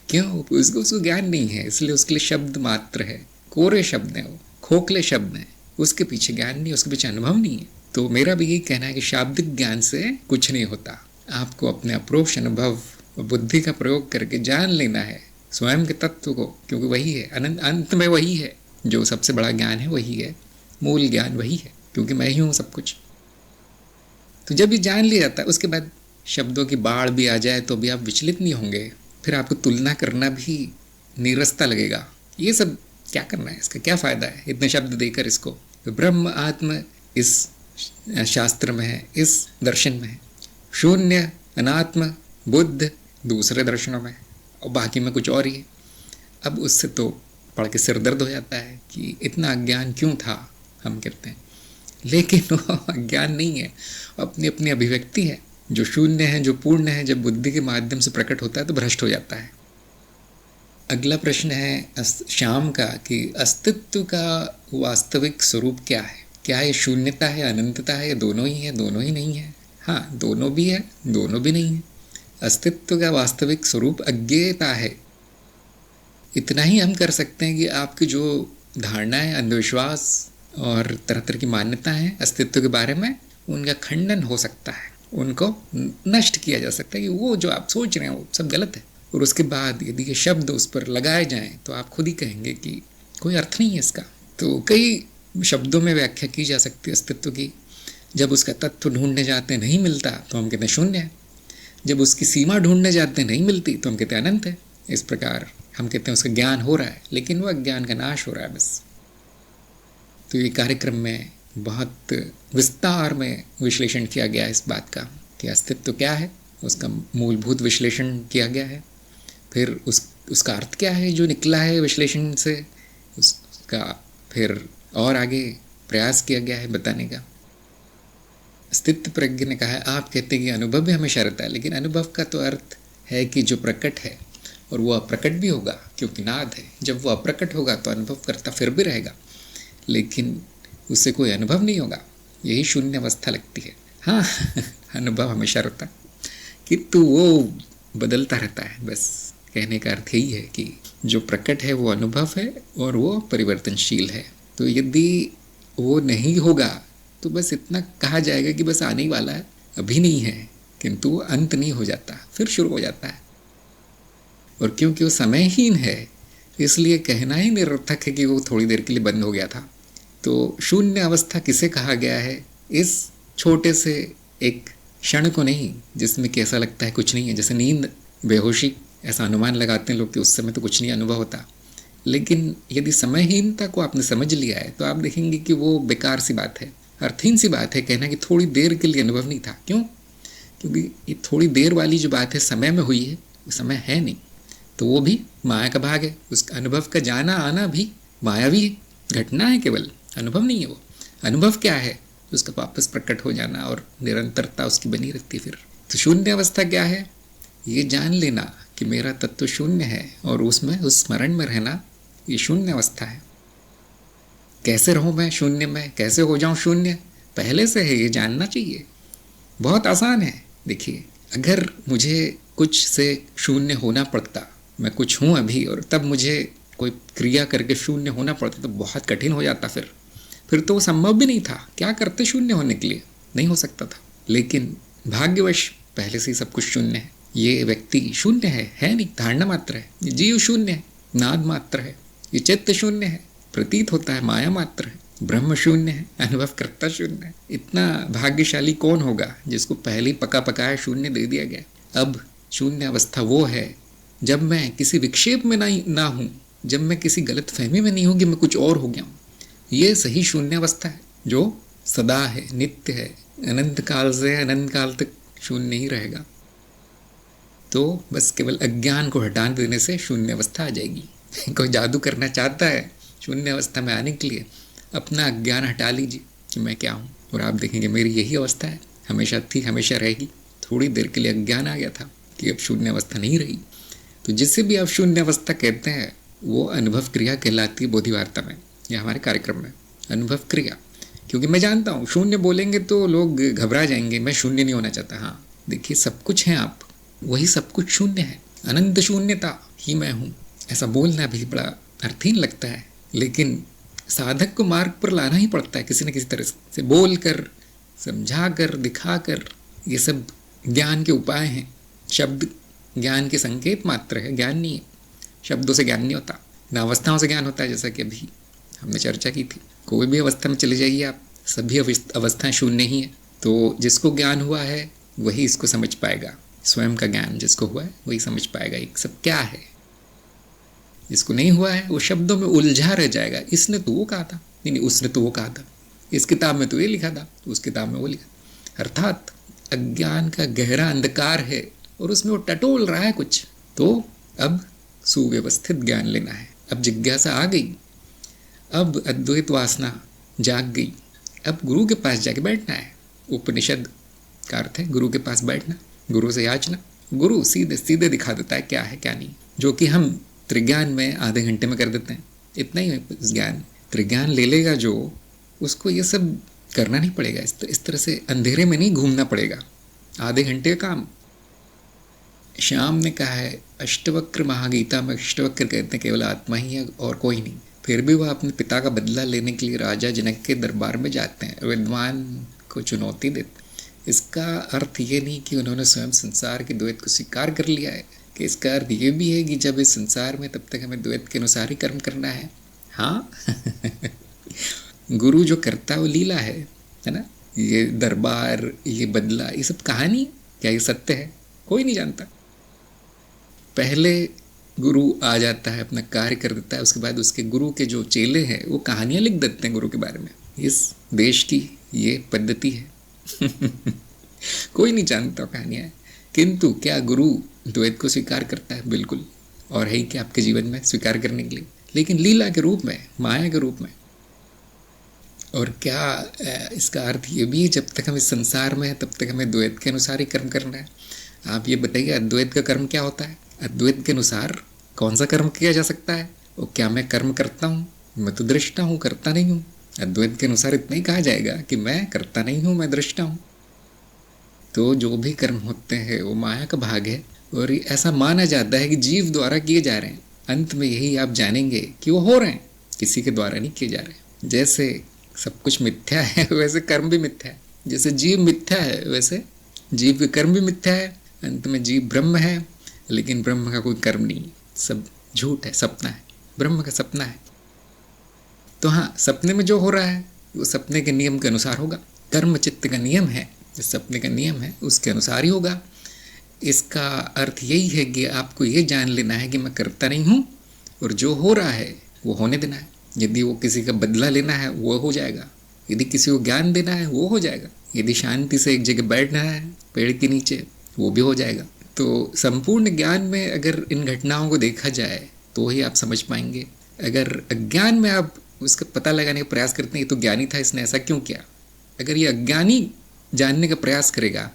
क्यों? उसको ज्ञान नहीं है, इसलिए उसके लिए शब्द मात्र है, कोरे शब्द हैं, वो खोखले शब्द हैं, उसके पीछे ज्ञान नहीं, उसके पीछे अनुभव नहीं है। तो मेरा भी यही कहना है कि शाब्दिक ज्ञान से कुछ नहीं होता। आपको अपने अप्रोक्ष अनुभव बुद्धि का प्रयोग करके जान लेना है स्वयं के तत्व को, क्योंकि वही है अंत में, वही है जो सबसे बड़ा ज्ञान है, वही है मूल ज्ञान, वही है, क्योंकि मैं ही हूँ सब कुछ। तो जब ये जान लिया जाता है उसके बाद शब्दों की बाढ़ भी आ जाए तो भी आप विचलित नहीं होंगे। फिर आपको तुलना करना भी नीरसता लगेगा। ये सब क्या करना है, इसका क्या फ़ायदा है इतने शब्द देकर इसको। तो ब्रह्म आत्म इस शास्त्र में है, इस दर्शन में है, शून्य अनात्म बुद्ध दूसरे दर्शनों में, और बाकी में कुछ और ही है। अब उससे तो पढ़ के सिर दर्द हो जाता है कि इतना अज्ञान क्यों था, हम कहते हैं। लेकिन वो अज्ञान नहीं है, अपनी अपनी अभिव्यक्ति है। जो शून्य है, जो पूर्ण है, जब बुद्धि के माध्यम से प्रकट होता है तो भ्रष्ट हो जाता है। अगला प्रश्न है श्याम का कि अस्तित्व का वास्तविक स्वरूप क्या है? क्या ये शून्यता है, अनंतता है, दोनों ही है, दोनों ही नहीं है? हाँ, दोनों भी है, दोनों भी नहीं है। अस्तित्व का वास्तविक स्वरूप अज्ञेयता है। इतना ही हम कर सकते हैं कि आपकी जो धारणाएं, अंधविश्वास और तरह तरह की मान्यता है अस्तित्व के बारे में, उनका खंडन हो सकता है, उनको नष्ट किया जा सकता है कि वो जो आप सोच रहे हैं वो सब गलत है। और उसके बाद यदि ये शब्द उस पर लगाए जाएं तो आप खुद ही कहेंगे कि कोई अर्थ नहीं है इसका। तो कई शब्दों में व्याख्या की जा सकती है अस्तित्व की। जब उसका तत्व ढूंढने जाते नहीं मिलता तो हम कहते हैं शून्य है। जब उसकी सीमा ढूंढने जाते नहीं मिलती तो हम कहते हैं अनंत है। इस प्रकार हम कहते हैं उसका ज्ञान हो रहा है, लेकिन वह अज्ञान का नाश हो रहा है बस। तो ये कार्यक्रम में बहुत विस्तार में विश्लेषण किया गया इस बात का कि अस्तित्व क्या है, उसका मूलभूत विश्लेषण किया गया है। फिर उसका अर्थ क्या है जो निकला है विश्लेषण से, उसका फिर और आगे प्रयास किया गया है बताने का। स्थित प्रज्ञ ने कहा है, आप कहते हैं कि अनुभव भी हमेशा रहता है, लेकिन अनुभव का तो अर्थ है कि जो प्रकट है, और वो अप्रकट भी होगा क्योंकि नाद है। जब वो अप्रकट होगा तो अनुभव करता फिर भी रहेगा, लेकिन उससे कोई अनुभव नहीं होगा। यही शून्य अवस्था लगती है। हाँ अनुभव हमेशा रहता है किंतु वो बदलता रहता है। बस कहने का अर्थ यही है कि जो प्रकट है वो अनुभव है और वो परिवर्तनशील है। तो यदि वो नहीं होगा तो बस इतना कहा जाएगा कि बस आने ही वाला है, अभी नहीं है, किंतु अंत नहीं हो जाता, फिर शुरू हो जाता है। और क्योंकि वो समयहीन है इसलिए कहना ही निरर्थक है कि वो थोड़ी देर के लिए बंद हो गया था। तो शून्य अवस्था किसे कहा गया है? इस छोटे से एक क्षण को नहीं जिसमें कि ऐसा लगता है कुछ नहीं है, जैसे नींद, बेहोशी, ऐसा अनुमान लगाते हैं लोग कि उस समय तो कुछ नहीं अनुभव होता। लेकिन यदि समयहीनता को आपने समझ लिया है तो आप देखेंगे कि वो बेकार सी बात है, अर्थहीन सी बात है कहना कि थोड़ी देर के लिए अनुभव नहीं था। क्यों? क्योंकि ये थोड़ी देर वाली जो बात है समय में हुई है, वो समय है नहीं, तो वो भी माया का भाग है। उस अनुभव का जाना आना भी मायावी घटना है, केवल अनुभव नहीं है वो। अनुभव क्या है? उसका वापस प्रकट हो जाना और निरंतरता उसकी बनी रहती है। फिर तो शून्य अवस्था क्या है? ये जान लेना कि मेरा तत्व शून्य है और उसमें उस स्मरण में रहना, ये शून्य अवस्था है। कैसे रहूं मैं शून्य में, कैसे हो जाऊं शून्य? पहले से है, ये जानना चाहिए। बहुत आसान है। देखिए, अगर मुझे कुछ से शून्य होना पड़ता, मैं कुछ हूँ अभी, और तब मुझे कोई क्रिया करके शून्य होना पड़ता तो बहुत कठिन हो जाता। फिर तो वो संभव भी नहीं था। क्या करते शून्य होने के लिए? नहीं हो सकता था। लेकिन भाग्यवश पहले से ही सब कुछ शून्य है। ये व्यक्ति शून्य है नहीं, धारणा मात्र है। ये जीव शून्य है, नाद मात्र है। ये चित्त शून्य है, प्रतीत होता है, माया मात्र है। ब्रह्म शून्य है, अनुभव करता शून्य है। इतना भाग्यशाली कौन होगा जिसको पहले ही पका पकाया शून्य दे दिया गया। अब शून्य अवस्था वो है जब मैं किसी विक्षेप में ना हूँ, जब मैं किसी गलत फहमी में नहीं हूँ कि मैं कुछ और हो गया हूँ। ये सही शून्य अवस्था है जो सदा है, नित्य है, अनंत काल से अनंत काल तक शून्य ही रहेगा। तो बस केवल अज्ञान को हटा देने से शून्य अवस्था आ जाएगी। कोई जादू करना चाहता है शून्य अवस्था में आने के लिए, अपना अज्ञान हटा लीजिए कि मैं क्या हूँ, और आप देखेंगे मेरी यही अवस्था है, हमेशा थी, हमेशा रहेगी। थोड़ी देर के लिए अज्ञान आ गया था कि अब शून्य अवस्था नहीं रही। तो जिसे भी आप शून्य अवस्था कहते हैं वो अनुभव क्रिया कहलाती है बोधिवार्ता में या हमारे कार्यक्रम में, अनुभव क्रिया। क्योंकि मैं जानता हूँ शून्य बोलेंगे तो लोग घबरा जाएंगे, मैं शून्य नहीं होना चाहता। हाँ देखिए, सब कुछ है आप, वही सब कुछ शून्य है, अनंत शून्यता ही मैं हूँ। ऐसा बोलना भी बड़ा अर्थहीन लगता है, लेकिन साधक को मार्ग पर लाना ही पड़ता है किसी न किसी तरह से, बोल कर, समझा कर, दिखा कर। ये सब ज्ञान के उपाय हैं। शब्द ज्ञान के संकेत मात्र है, ज्ञान नहीं है। शब्दों से ज्ञान नहीं होता, न अवस्थाओं से ज्ञान होता है, जैसा कि अभी हमने चर्चा की थी। कोई भी अवस्था में चले जाइए आप, सभी अवस्थाएं शून्य ही हैं। तो जिसको ज्ञान हुआ है वही इसको समझ पाएगा, स्वयं का ज्ञान जिसको हुआ है वही समझ पाएगा ये सब क्या है। जिसको नहीं हुआ है वो शब्दों में उलझा रह जाएगा, इसने तो वो कहा था, नहीं उसने तो वो कहा था, इस किताब में तो ये लिखा था, उस किताब में वो लिखा। अर्थात अज्ञान का गहरा अंधकार है और उसमें वो टटोल रहा है कुछ। तो अब सुव्यवस्थित ज्ञान लेना है। अब जिज्ञासा आ गई, अब अद्वैत वासना जाग गई, अब गुरु के पास जाके बैठना है। उपनिषद का अर्थ है गुरु के पास बैठना, गुरु से याचना। गुरु सीधे सीधे दिखा देता है क्या है क्या नहीं, जो कि हम त्रिज्ञान में आधे घंटे में कर देते हैं। इतना ही ज्ञान त्रिज्ञान ले लेगा जो, उसको ये सब करना नहीं पड़ेगा, इस तरह से अंधेरे में नहीं घूमना पड़ेगा। आधे घंटे का काम। श्याम ने कहा है, अष्टवक्र महागीता में अष्टवक्र कहते हैं केवल आत्मा ही है और कोई नहीं। फिर भी वह अपने पिता का बदला लेने के लिए राजा जनक के दरबार में जाते हैं, विद्वान को चुनौती देते। इसका अर्थ ये नहीं कि उन्होंने स्वयं संसार के द्वैत को स्वीकार कर लिया है, कि इसका अर्थ ये भी है कि जब इस संसार में तब तक हमें द्वैत के अनुसार ही कर्म करना है। हाँ गुरु जो करता है वो लीला है ना। ये दरबार, ये बदला, ये सब कहानी, क्या ये सत्य है? कोई नहीं जानता। पहले गुरु आ जाता है, अपना कार्य कर देता है, उसके बाद उसके गुरु के जो चेले हैं वो कहानियाँ लिख देते हैं गुरु के बारे में। इस देश की ये पद्धति है कोई नहीं जानता कहानियाँ। किंतु क्या गुरु द्वैत को स्वीकार करता है? बिल्कुल, और है ही क्या आपके जीवन में स्वीकार करने के लिए, लेकिन लीला के रूप में, माया के रूप में। और क्या इसका अर्थ ये भी, जब तक हम इस संसार में हैं तब तक हमें द्वैत के अनुसार ही कर्म करना है? आप ये बताइए, अद्वैत का कर्म क्या होता है? अद्वैत के अनुसार कौन सा कर्म किया जा सकता है? और क्या मैं कर्म करता हूँ? मैं तो दृष्टा हूँ, करता नहीं हूँ। अद्वैत के अनुसार इतना ही कहा जाएगा कि मैं करता नहीं हूँ, मैं दृष्टा हूँ। तो जो भी कर्म होते हैं वो माया का भाग है, और ऐसा माना जाता है कि जीव द्वारा किए जा रहे हैं। अंत में यही आप जानेंगे कि वो हो रहे हैं, किसी के द्वारा नहीं किए जा रहे। जैसे सब कुछ मिथ्या है वैसे कर्म भी मिथ्या है। जैसे जीव मिथ्या है वैसे जीव के कर्म भी मिथ्या है। अंत में जीव ब्रह्म है, लेकिन ब्रह्म का कोई कर्म नहीं, सब झूठ है, सपना है, ब्रह्म का सपना है। तो हाँ, सपने में जो हो रहा है वो सपने के नियम के अनुसार होगा। कर्म चित्त का नियम है, जिस सपने का नियम है उसके अनुसार ही होगा। इसका अर्थ यही है कि आपको ये जान लेना है कि मैं करता नहीं हूँ, और जो हो रहा है वो होने देना है। यदि वो किसी का बदला लेना है वो हो जाएगा, यदि किसी को ज्ञान देना है वो हो जाएगा, यदि शांति से एक जगह बैठना है पेड़ के नीचे वो भी हो जाएगा। तो संपूर्ण ज्ञान में अगर इन घटनाओं को देखा जाए तो ही आप समझ पाएंगे। अगर अज्ञान में आप उसका पता लगाने का प्रयास करते हैं ये तो ज्ञानी था, इसने ऐसा क्यों किया, अगर ये अज्ञानी जानने का प्रयास करेगा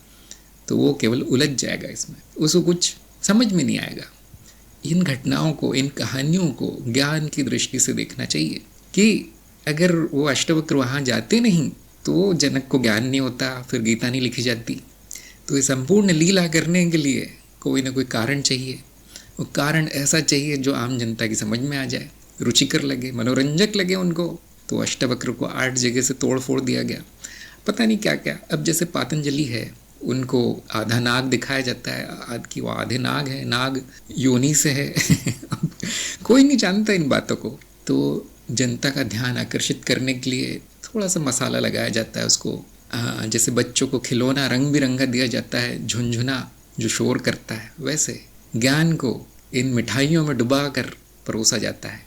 तो वो केवल उलझ जाएगा, इसमें उसको कुछ समझ में नहीं आएगा। इन घटनाओं को, इन कहानियों को ज्ञान की दृष्टि से देखना चाहिए कि अगर वो अष्टवक्र वहाँ जाते नहीं तो जनक को ज्ञान नहीं होता, फिर गीता नहीं लिखी जाती। तो ये संपूर्ण लीला करने के लिए कोई ना कोई कारण चाहिए। वो कारण ऐसा चाहिए जो आम जनता की समझ में आ जाए, रुचिकर लगे, मनोरंजक लगे उनको। तो अष्टवक्र को 8 जगह से तोड़ फोड़ दिया गया, पता नहीं क्या क्या। अब जैसे पातंजलि है, उनको आधा नाग दिखाया जाता है कि वो आधे नाग है, नाग योनि से है कोई नहीं जानता इन बातों को। तो जनता का ध्यान आकर्षित करने के लिए थोड़ा सा मसाला लगाया जाता है उसको। जैसे बच्चों को खिलौना रंग बिरंगा दिया जाता है, झुनझुना जो शोर करता है, वैसे ज्ञान को इन मिठाइयों में डुबा कर परोसा जाता है।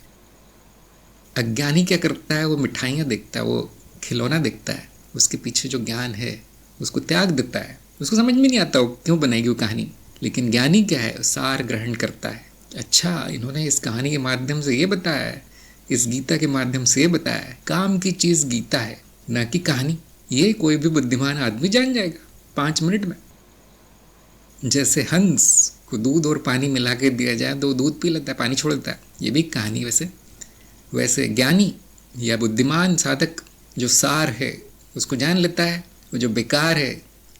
अज्ञानी क्या करता है, वो मिठाइयाँ देखता है, वो खिलौना देखता है, उसके पीछे जो ज्ञान है उसको त्याग देता है। उसको समझ में नहीं आता वो क्यों बनाएगी वो कहानी, लेकिन ज्ञानी क्या है, सार ग्रहण करता है। अच्छा, इन्होंने इस कहानी के माध्यम से ये बताया है, इस गीता के माध्यम से ये बताया है, काम की चीज़ गीता है, न कि कहानी। ये कोई भी बुद्धिमान आदमी जान जाएगा 5 मिनट में। जैसे हंस को दूध और पानी मिला के दिया जाए तो दूध पी लेता है, पानी छोड़ देता है, ये भी कहानी। वैसे ज्ञानी या बुद्धिमान साधक जो सार है उसको जान लेता है, वो जो बेकार है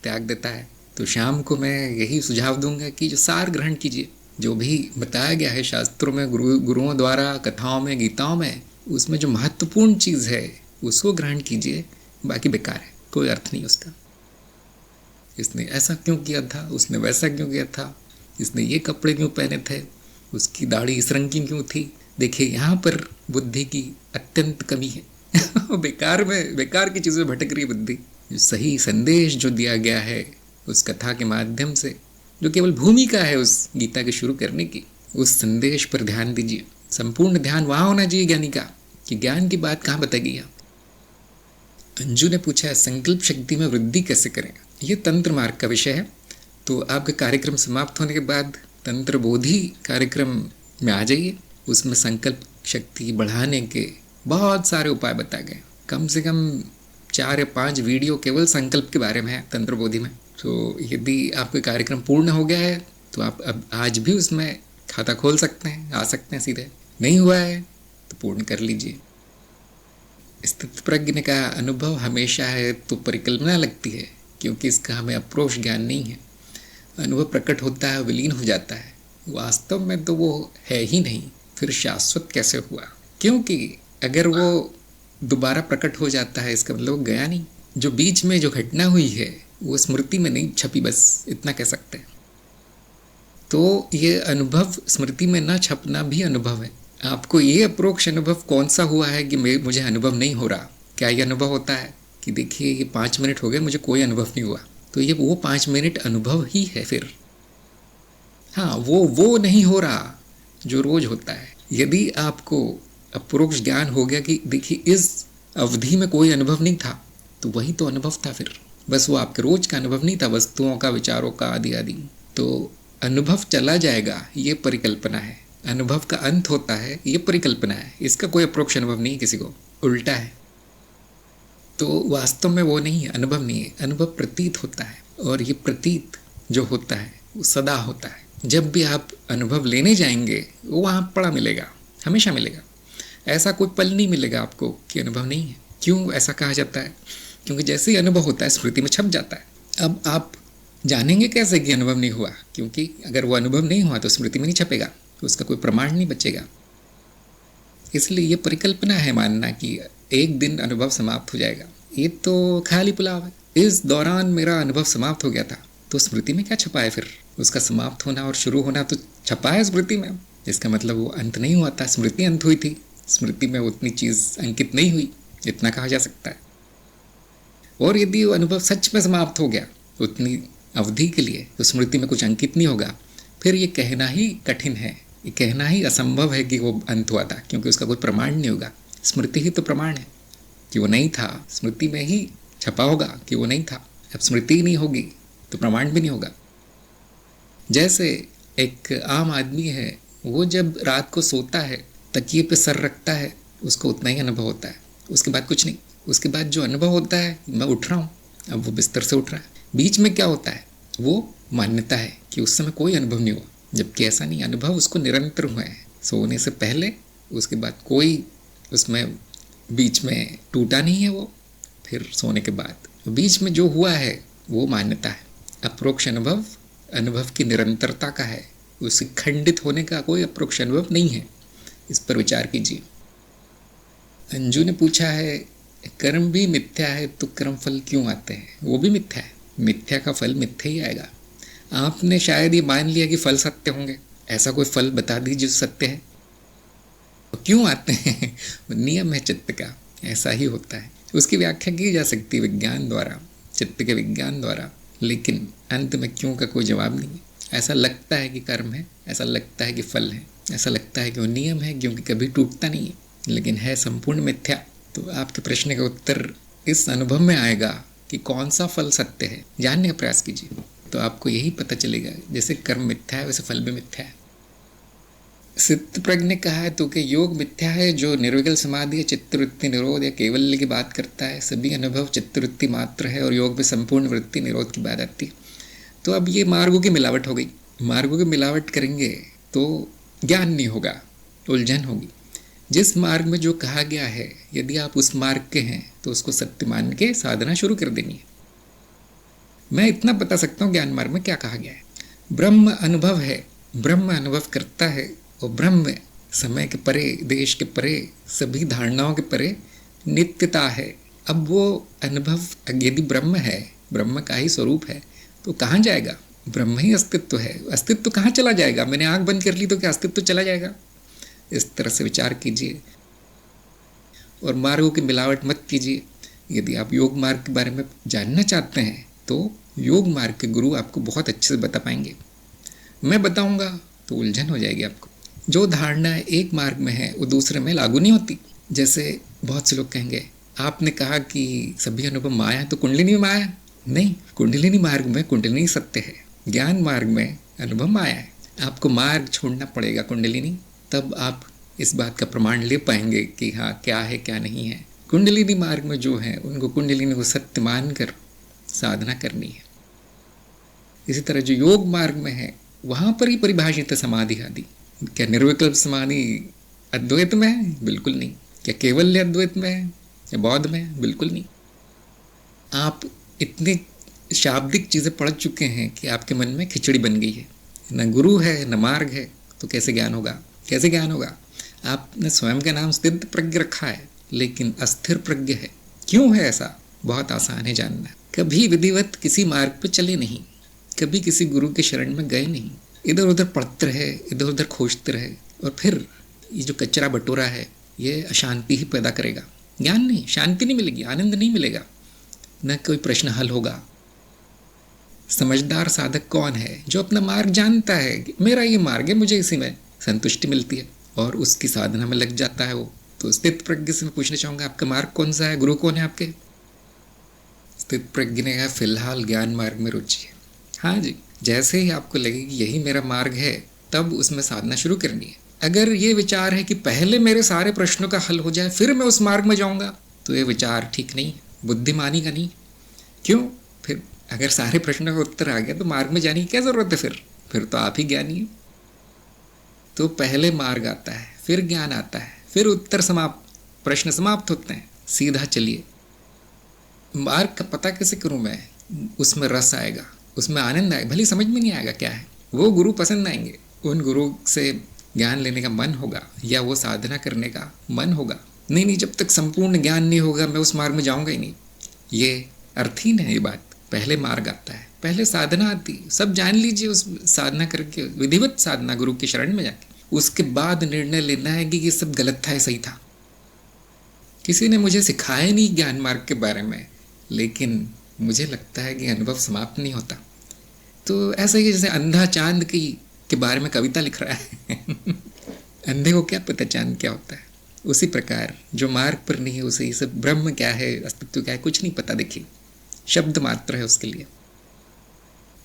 त्याग देता है। तो शाम को मैं यही सुझाव दूंगा कि जो सार ग्रहण कीजिए, जो भी बताया गया है शास्त्रों में, गुरुओं द्वारा, कथाओं में, गीताओं में, उसमें जो महत्वपूर्ण चीज़ है उसको ग्रहण कीजिए। बाकी बेकार है, कोई अर्थ नहीं उसका। इसने ऐसा क्यों किया था, उसने वैसा क्यों किया था, इसने ये कपड़े क्यों पहने थे, उसकी दाढ़ी इस रंग की क्यों थी। देखिए, यहाँ पर बुद्धि की अत्यंत कमी है। बेकार की चीज़ों में भटक रही है बुद्धि। सही संदेश जो दिया गया है उस कथा के माध्यम से, जो केवल भूमिका है उस गीता के शुरू करने की, उस संदेश पर ध्यान दीजिए। संपूर्ण ध्यान वहाँ होना चाहिए ज्ञानी का, कि ज्ञान की बात कहाँ बताई गई है। अंजू ने पूछा है, संकल्प शक्ति में वृद्धि कैसे करें। ये तंत्र मार्ग का विषय है। तो आपका कार्यक्रम समाप्त होने के बाद तंत्र बोधि कार्यक्रम में आ जाइए। उसमें संकल्प शक्ति बढ़ाने के बहुत सारे उपाय बताए गए। कम से कम 4 या 5 वीडियो केवल संकल्प के बारे में है तंत्र बोधि में। तो यदि आपका कार्यक्रम पूर्ण हो गया है तो आप अब आज भी उसमें खाता खोल सकते हैं, आ सकते हैं सीधे। नहीं हुआ है तो पूर्ण कर लीजिए। स्थितप्रज्ञ का अनुभव हमेशा है तो परिकल्पना लगती है, क्योंकि इसका हमें अप्रोक्ष ज्ञान नहीं है। अनुभव प्रकट होता है, विलीन हो जाता है, वास्तव में तो वो है ही नहीं। फिर शाश्वत कैसे हुआ? क्योंकि अगर वो दोबारा प्रकट हो जाता है इसका मतलब गया नहीं। जो बीच में जो घटना हुई है वो स्मृति में नहीं छपी, बस इतना कह सकते हैं। तो ये अनुभव स्मृति में न छपना भी अनुभव है। आपको ये अप्रोक्ष अनुभव कौन सा हुआ है कि मुझे अनुभव नहीं हो रहा? क्या ये अनुभव होता है कि देखिए ये 5 मिनट हो गए, मुझे कोई अनुभव नहीं हुआ? तो ये वो 5 मिनट अनुभव ही है फिर। हाँ, वो नहीं हो रहा जो रोज होता है। यदि आपको अप्रोक्ष ज्ञान हो गया कि देखिए इस अवधि में कोई अनुभव नहीं था, तो वही तो अनुभव था फिर। बस वो आपके रोज का अनुभव नहीं था, वस्तुओं का, विचारों का, आदि आदि। तो अनुभव चला जाएगा, ये परिकल्पना है। अनुभव का अंत होता है, ये परिकल्पना है। इसका कोई अप्रोक्ष अनुभव नहीं किसी को, उल्टा है। तो वास्तव में वो नहीं है, अनुभव नहीं है, अनुभव प्रतीत होता है। और ये प्रतीत जो होता है वो सदा होता है। जब भी आप अनुभव लेने जाएंगे वो वहाँ पड़ा मिलेगा, हमेशा मिलेगा। ऐसा कोई पल नहीं मिलेगा आपको कि अनुभव नहीं है। क्यों ऐसा कहा जाता है? क्योंकि जैसे ही अनुभव होता है स्मृति में छप जाता है। अब आप जानेंगे कैसे कि अनुभव नहीं हुआ? क्योंकि अगर वो अनुभव नहीं हुआ तो स्मृति में नहीं छपेगा, तो उसका कोई प्रमाण नहीं बचेगा। इसलिए ये परिकल्पना है मानना कि एक दिन अनुभव समाप्त हो जाएगा, ये तो खाली पुलाव है। इस दौरान मेरा अनुभव समाप्त हो गया था, तो स्मृति में क्या छपा है फिर? उसका समाप्त होना और शुरू होना तो छपा है स्मृति में। इसका मतलब वो अंत नहीं हुआ था, स्मृति अंत हुई थी। स्मृति में उतनी चीज़ अंकित नहीं हुई, इतना कहा जा सकता है। और यदि वो अनुभव सच में समाप्त हो गया उतनी अवधि के लिए, तो स्मृति में कुछ अंकित नहीं होगा। फिर ये कहना ही कठिन है, ये कहना ही असंभव है कि वो अंत हुआ था, क्योंकि उसका कोई प्रमाण नहीं होगा। स्मृति ही तो प्रमाण है कि वो नहीं था। स्मृति में ही छपा होगा कि वो नहीं था। अब स्मृति ही नहीं होगी तो प्रमाण भी नहीं होगा। जैसे एक आम आदमी है, वो जब रात को सोता है, तकिए पे सर रखता है, उसको उतना ही अनुभव होता है, उसके बाद कुछ नहीं। उसके बाद जो अनुभव होता है, मैं उठ रहा हूँ, अब वो बिस्तर से उठ रहा है। बीच में क्या होता है? वो मान्यता है कि उस समय कोई अनुभव नहीं हुआ, जबकि ऐसा नहीं। अनुभव उसको निरंतर हुआ है, सोने से पहले, उसके बाद कोई उसमें बीच में टूटा नहीं है वो, फिर सोने के बाद। बीच में जो हुआ है वो मान्यता है। अप्रोक्ष अनुभव अनुभव की निरंतरता का है, उससे खंडित होने का कोई अप्रोक्ष अनुभव नहीं है। इस पर विचार कीजिए। अंजू ने पूछा है, कर्म भी मिथ्या है तो कर्म फल क्यों आते हैं? वो भी मिथ्या है, मिथ्या का फल मिथ्या ही आएगा। आपने शायद ये मान लिया कि फल सत्य होंगे, ऐसा कोई फल बता दीजिए जो सत्य है। तो क्यों आते हैं? नियम है चित्त का, ऐसा ही होता है। उसकी व्याख्या की जा सकती है विज्ञान द्वारा, चित्त के विज्ञान द्वारा, लेकिन अंत में क्यों का कोई जवाब नहीं है। ऐसा लगता है कि कर्म है, ऐसा लगता है कि फल है, ऐसा लगता है कि वो नियम है क्योंकि कभी टूटता नहीं है, लेकिन है संपूर्ण मिथ्या। तो आपके प्रश्न का उत्तर इस अनुभव में आएगा कि कौन सा फल सत्य है। जानने का प्रयास कीजिए। तो आपको यही पता चलेगा जैसे कर्म मिथ्या है वैसे फल भी मिथ्या है। स्थितप्रज्ञ ने कहा है तो कि योग मिथ्या है जो निर्विकल्प समाधि या चित्तवृत्ति निरोध या केवल्य की बात करता है, सभी अनुभव चित्तवृत्ति मात्र है और योग में संपूर्ण वृत्ति निरोध की बात आती है। तो अब ये मार्गों की मिलावट हो गई। मार्गों की मिलावट करेंगे तो ज्ञान नहीं होगा, उलझन होगी। जिस मार्ग में जो कहा गया है यदि आप उस मार्ग के हैं तो उसको सत्य मान के साधना शुरू कर देनी है। मैं इतना बता सकता हूँ ज्ञान मार्ग में क्या कहा गया है। ब्रह्म अनुभव है, ब्रह्म अनुभव करता है और ब्रह्म समय के परे, देश के परे, सभी धारणाओं के परे नित्यता है। अब वो अनुभव यदि ब्रह्म है, ब्रह्म का ही स्वरूप है, तो कहाँ जाएगा? ब्रह्म ही अस्तित्व है। अस्तित्व कहाँ चला जाएगा? मैंने आंख बंद कर ली तो क्या अस्तित्व चला जाएगा? इस तरह से विचार कीजिए और मार्गों की मिलावट मत कीजिए। यदि आप योग मार्ग के बारे में जानना चाहते हैं तो योग मार्ग के गुरु आपको बहुत अच्छे से बता पाएंगे। मैं बताऊंगा तो उलझन हो जाएगी आपको। जो धारणा एक मार्ग में है वो दूसरे में लागू नहीं होती। जैसे बहुत से लोग कहेंगे आपने कहा कि सभी अनुभव माया है तो कुंडलिनी में माया है। नहीं, कुंडलिनी मार्ग में कुंडलिनी सत्य है, ज्ञान मार्ग में अनुभव माया है। आपको मार्ग छोड़ना पड़ेगा कुंडलिनी, तब आप इस बात का प्रमाण ले पाएंगे कि हाँ क्या है क्या नहीं है। कुंडलिनी मार्ग में जो है उनको कुंडलिनी को सत्य मानकर साधना करनी है। इसी तरह जो योग मार्ग में है वहाँ पर ही परिभाषित है समाधि आदि। क्या निर्विकल्प समाधि अद्वैत में है? बिल्कुल नहीं। क्या केवल अद्वैत में है या बौद्ध में है? बिल्कुल नहीं। आप इतनी शाब्दिक चीज़ें पढ़ चुके हैं कि आपके मन में खिचड़ी बन गई है। न गुरु है न मार्ग है तो कैसे ज्ञान होगा? कैसे ज्ञान होगा? आपने स्वयं का नाम स्थित प्रज्ञ रखा है लेकिन अस्थिर प्रज्ञ है। क्यों है ऐसा? बहुत आसान है जानना। कभी विधिवत किसी मार्ग पर चले नहीं, कभी किसी गुरु के शरण में गए नहीं, इधर उधर पढ़ते रहे, इधर उधर खोजते रहे और फिर ये जो कचरा बटोरा है ये अशांति ही पैदा करेगा। ज्ञान नहीं, शांति नहीं मिलेगी, आनंद नहीं मिलेगा, न कोई प्रश्न हल होगा। समझदार साधक कौन है? जो अपना मार्ग जानता है कि मेरा ये मार्ग है, मुझे इसी में संतुष्टि मिलती है और उसकी साधना में लग जाता है वो। तो स्थित प्रज्ञ से मैं पूछना चाहूँगा आपका मार्ग कौन सा है? गुरु कौन है आपके? स्थित प्रज्ञ ने कहा फिलहाल ज्ञान मार्ग में रुचि है। हाँ जी, जैसे ही आपको लगे कि यही मेरा मार्ग है तब उसमें साधना शुरू करनी है। अगर ये विचार है कि पहले मेरे सारे प्रश्नों का हल हो जाए फिर मैं उस मार्ग में जाऊँगा तो ये विचार ठीक नहीं है, बुद्धिमानी का नहीं। क्यों? फिर अगर सारे प्रश्नों का उत्तर आ गया तो मार्ग में जाने की क्या ज़रूरत है? फिर तो आप ही ज्ञानी हैं। तो पहले मार्ग आता है, फिर ज्ञान आता है, फिर उत्तर समाप्त, प्रश्न समाप्त होते हैं। सीधा चलिए। मार्ग का पता कैसे करूं मैं? उसमें रस आएगा, उसमें आनंद आएगा। भले समझ में नहीं आएगा क्या है, वो गुरु पसंद आएंगे, उन गुरु से ज्ञान लेने का मन होगा या वो साधना करने का मन होगा। नहीं, जब तक संपूर्ण ज्ञान नहीं होगा मैं उस मार्ग में जाऊंगा ही नहीं। ये अर्थहीन है ये बात। पहले मार्ग आता है, पहले साधना आती है। सब जान लीजिए उस साधना करके, विधिवत साधना गुरु की शरण में जाके, उसके बाद निर्णय लेना है कि ये सब गलत था या सही था। किसी ने मुझे सिखाया नहीं ज्ञान मार्ग के बारे में, लेकिन मुझे लगता है कि अनुभव समाप्त नहीं होता। तो ऐसा ही जैसे अंधा चांद के बारे में कविता लिख रहा है अंधे को क्या पता चांद क्या होता है। उसी प्रकार जो मार्ग पर नहीं है उसे ये सब ब्रह्म क्या है, अस्तित्व क्या है, कुछ नहीं पता। देखिए, शब्द मात्र है उसके लिए।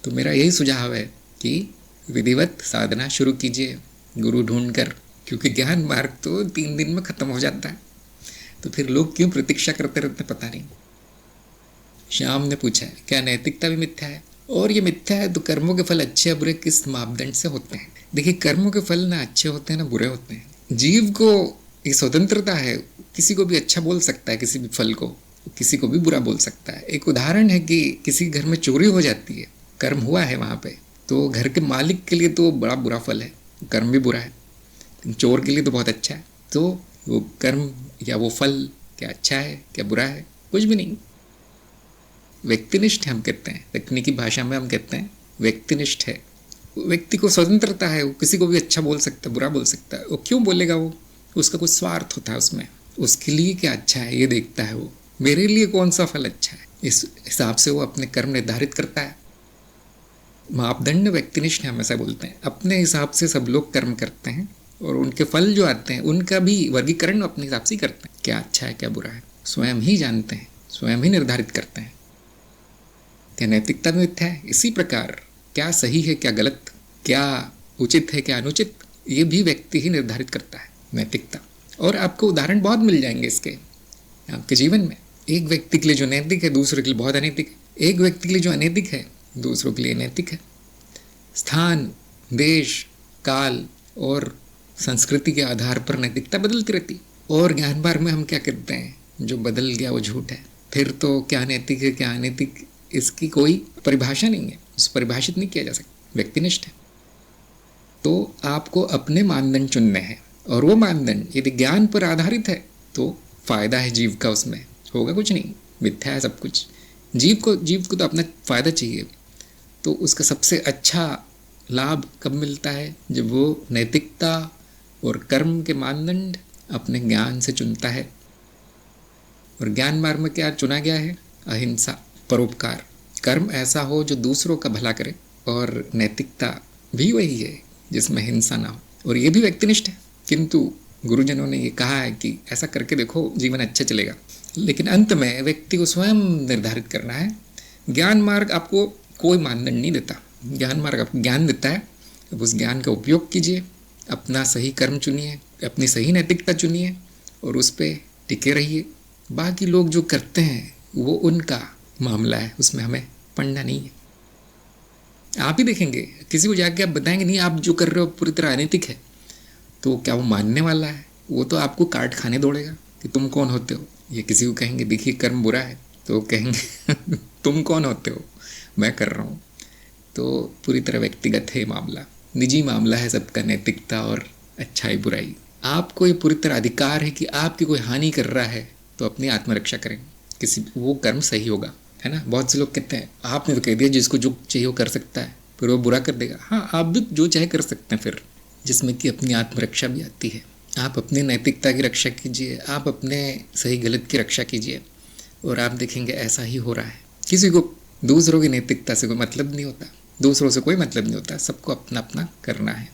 तो मेरा यही सुझाव है कि विधिवत साधना शुरू कीजिए गुरु ढूंढकर, क्योंकि ज्ञान मार्ग तो 3 दिन में खत्म हो जाता है। तो फिर लोग क्यों प्रतीक्षा करते रहते पता नहीं। श्याम ने पूछा है क्या नैतिकता भी मिथ्या है? और ये मिथ्या है तो कर्मों के फल अच्छे या बुरे किस मापदंड से होते हैं? देखिए, कर्मों के फल ना अच्छे होते हैं ना बुरे होते हैं। जीव को ये स्वतंत्रता है, किसी को भी अच्छा बोल सकता है, किसी भी फल को, किसी को भी बुरा बोल सकता है। एक उदाहरण है कि किसी घर में चोरी हो जाती है, कर्म हुआ है वहाँ पे, तो घर के मालिक के लिए तो बड़ा बुरा फल है, कर्म भी बुरा है। चोर के लिए तो बहुत अच्छा है। तो वो कर्म या वो फल क्या अच्छा है क्या बुरा है? कुछ भी नहीं। व्यक्तिनिष्ठ हम कहते हैं, तकनीकी भाषा में हम कहते हैं व्यक्तिनिष्ठ है। व्यक्ति को स्वतंत्रता है, वो किसी को भी अच्छा बोल सकता है, बुरा बोल सकता है। वो क्यों बोलेगा? वो उसका कुछ स्वार्थ होता है उसमें, उसके लिए क्या अच्छा है ये देखता है वो, मेरे लिए कौन सा फल अच्छा है, इस हिसाब से वो अपने कर्म निर्धारित करता है। मापदंड व्यक्तिनिष्ठ हम ऐसा बोलते हैं। अपने हिसाब से सब लोग कर्म करते हैं और उनके फल जो आते हैं उनका भी वर्गीकरण अपने हिसाब से करते हैं। क्या अच्छा है क्या बुरा है स्वयं ही जानते हैं, स्वयं ही निर्धारित करते हैं। क्या नैतिकता में मिथ्या है? इसी प्रकार क्या सही है क्या गलत, क्या उचित है क्या अनुचित, ये भी व्यक्ति ही निर्धारित करता है नैतिकता। और आपको उदाहरण बहुत मिल जाएंगे इसके आपके जीवन में। एक व्यक्ति के लिए जो नैतिक है दूसरे के लिए बहुत अनैतिक है, एक व्यक्ति के लिए जो अनैतिक है दूसरों के लिए नैतिक है। स्थान, देश, काल और संस्कृति के आधार पर नैतिकता बदलती रहती। और ज्ञान मार्ग में हम क्या करते हैं, जो बदल गया वो झूठ है। फिर तो क्या नैतिक है क्या अनैतिक, इसकी कोई परिभाषा नहीं है, उसे परिभाषित नहीं किया जा सकता, व्यक्तिनिष्ठ है। तो आपको अपने मानदंड चुनने हैं, और वो मानदंड यदि ज्ञान पर आधारित है तो फायदा है जीव का, उसमें होगा कुछ नहीं, मिथ्या है सब कुछ। जीव को तो अपना फायदा चाहिए। तो उसका सबसे अच्छा लाभ कब मिलता है, जब वो नैतिकता और कर्म के मानदंड अपने ज्ञान से चुनता है। और ज्ञान मार्ग में क्या चुना गया है, अहिंसा, परोपकार, कर्म ऐसा हो जो दूसरों का भला करे, और नैतिकता भी वही है जिसमें हिंसा ना हो, और ये भी व्यक्तिनिष्ठ है। किंतु गुरुजनों ने ये कहा है कि ऐसा करके देखो जीवन अच्छा चलेगा, लेकिन अंत में व्यक्ति को स्वयं निर्धारित करना है। ज्ञान मार्ग आपको कोई मानदंड नहीं देता, ज्ञान मार्ग आपको ज्ञान देता है। अब उस ज्ञान का उपयोग कीजिए, अपना सही कर्म चुनिए, अपनी सही नैतिकता चुनिए और उस पर टिके रहिए। बाकी लोग जो करते हैं वो उनका मामला है, उसमें हमें पढ़ना नहीं है। आप ही देखेंगे, किसी को जाके आप बताएंगे नहीं आप जो कर रहे हो पूरी तरह अनैतिक है, तो क्या वो मानने वाला है? वो तो आपको काट खाने दौड़ेगा कि तुम कौन होते हो। ये किसी को कहेंगे देखिए कर्म बुरा है, तो कहेंगे तुम कौन होते हो, मैं कर रहा हूँ। तो पूरी तरह व्यक्तिगत है मामला, निजी मामला है सबका, नैतिकता और अच्छाई बुराई। आपको ये पूरी तरह अधिकार है कि आपकी कोई हानि कर रहा है तो अपनी आत्मरक्षा करें, किसी वो कर्म सही होगा, है ना। बहुत से लोग कहते हैं आपने तो कह दिया जिसको जो चाहिए वो कर सकता है, फिर वो बुरा कर देगा। हाँ, आप भी जो चाहे कर सकते हैं फिर, जिसमें कि अपनी आत्मरक्षा भी आती है। आप अपनी नैतिकता की रक्षा कीजिए, आप अपने सही गलत की रक्षा कीजिए, और आप देखेंगे ऐसा ही हो रहा है। किसी को दूसरों की नैतिकता से कोई मतलब नहीं होता, दूसरों से कोई मतलब नहीं होता, सबको अपना अपना करना है।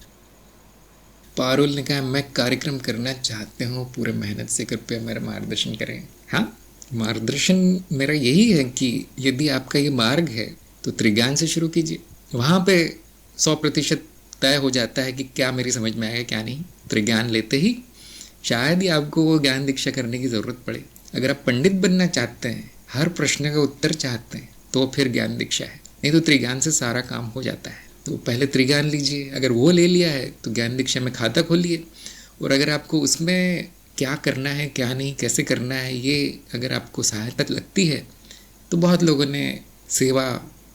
पारुल ने कहा मैं कार्यक्रम करना चाहते हूँ पूरे मेहनत से, कृपया मेरा मार्गदर्शन करें। हाँ, मार्गदर्शन मेरा यही है कि यदि आपका ये मार्ग है तो त्रिज्ञान से शुरू कीजिए। वहाँ पे 100% तय हो जाता है कि क्या मेरी समझ में आएगा क्या नहीं। त्रिज्ञान लेते ही शायद ही आपको वो ज्ञान दीक्षा करने की ज़रूरत पड़े। अगर आप पंडित बनना चाहते हैं, हर प्रश्न का उत्तर चाहते हैं, तो फिर ज्ञान दीक्षा है, नहीं तो त्रिज्ञान से सारा काम हो जाता है। तो पहले त्रिज्ञान लीजिए, अगर वो ले लिया है तो ज्ञान दीक्षा में खाता खोलिए। और अगर आपको उसमें क्या करना है क्या नहीं, कैसे करना है, ये अगर आपको सहायता लगती है तो बहुत लोगों ने सेवा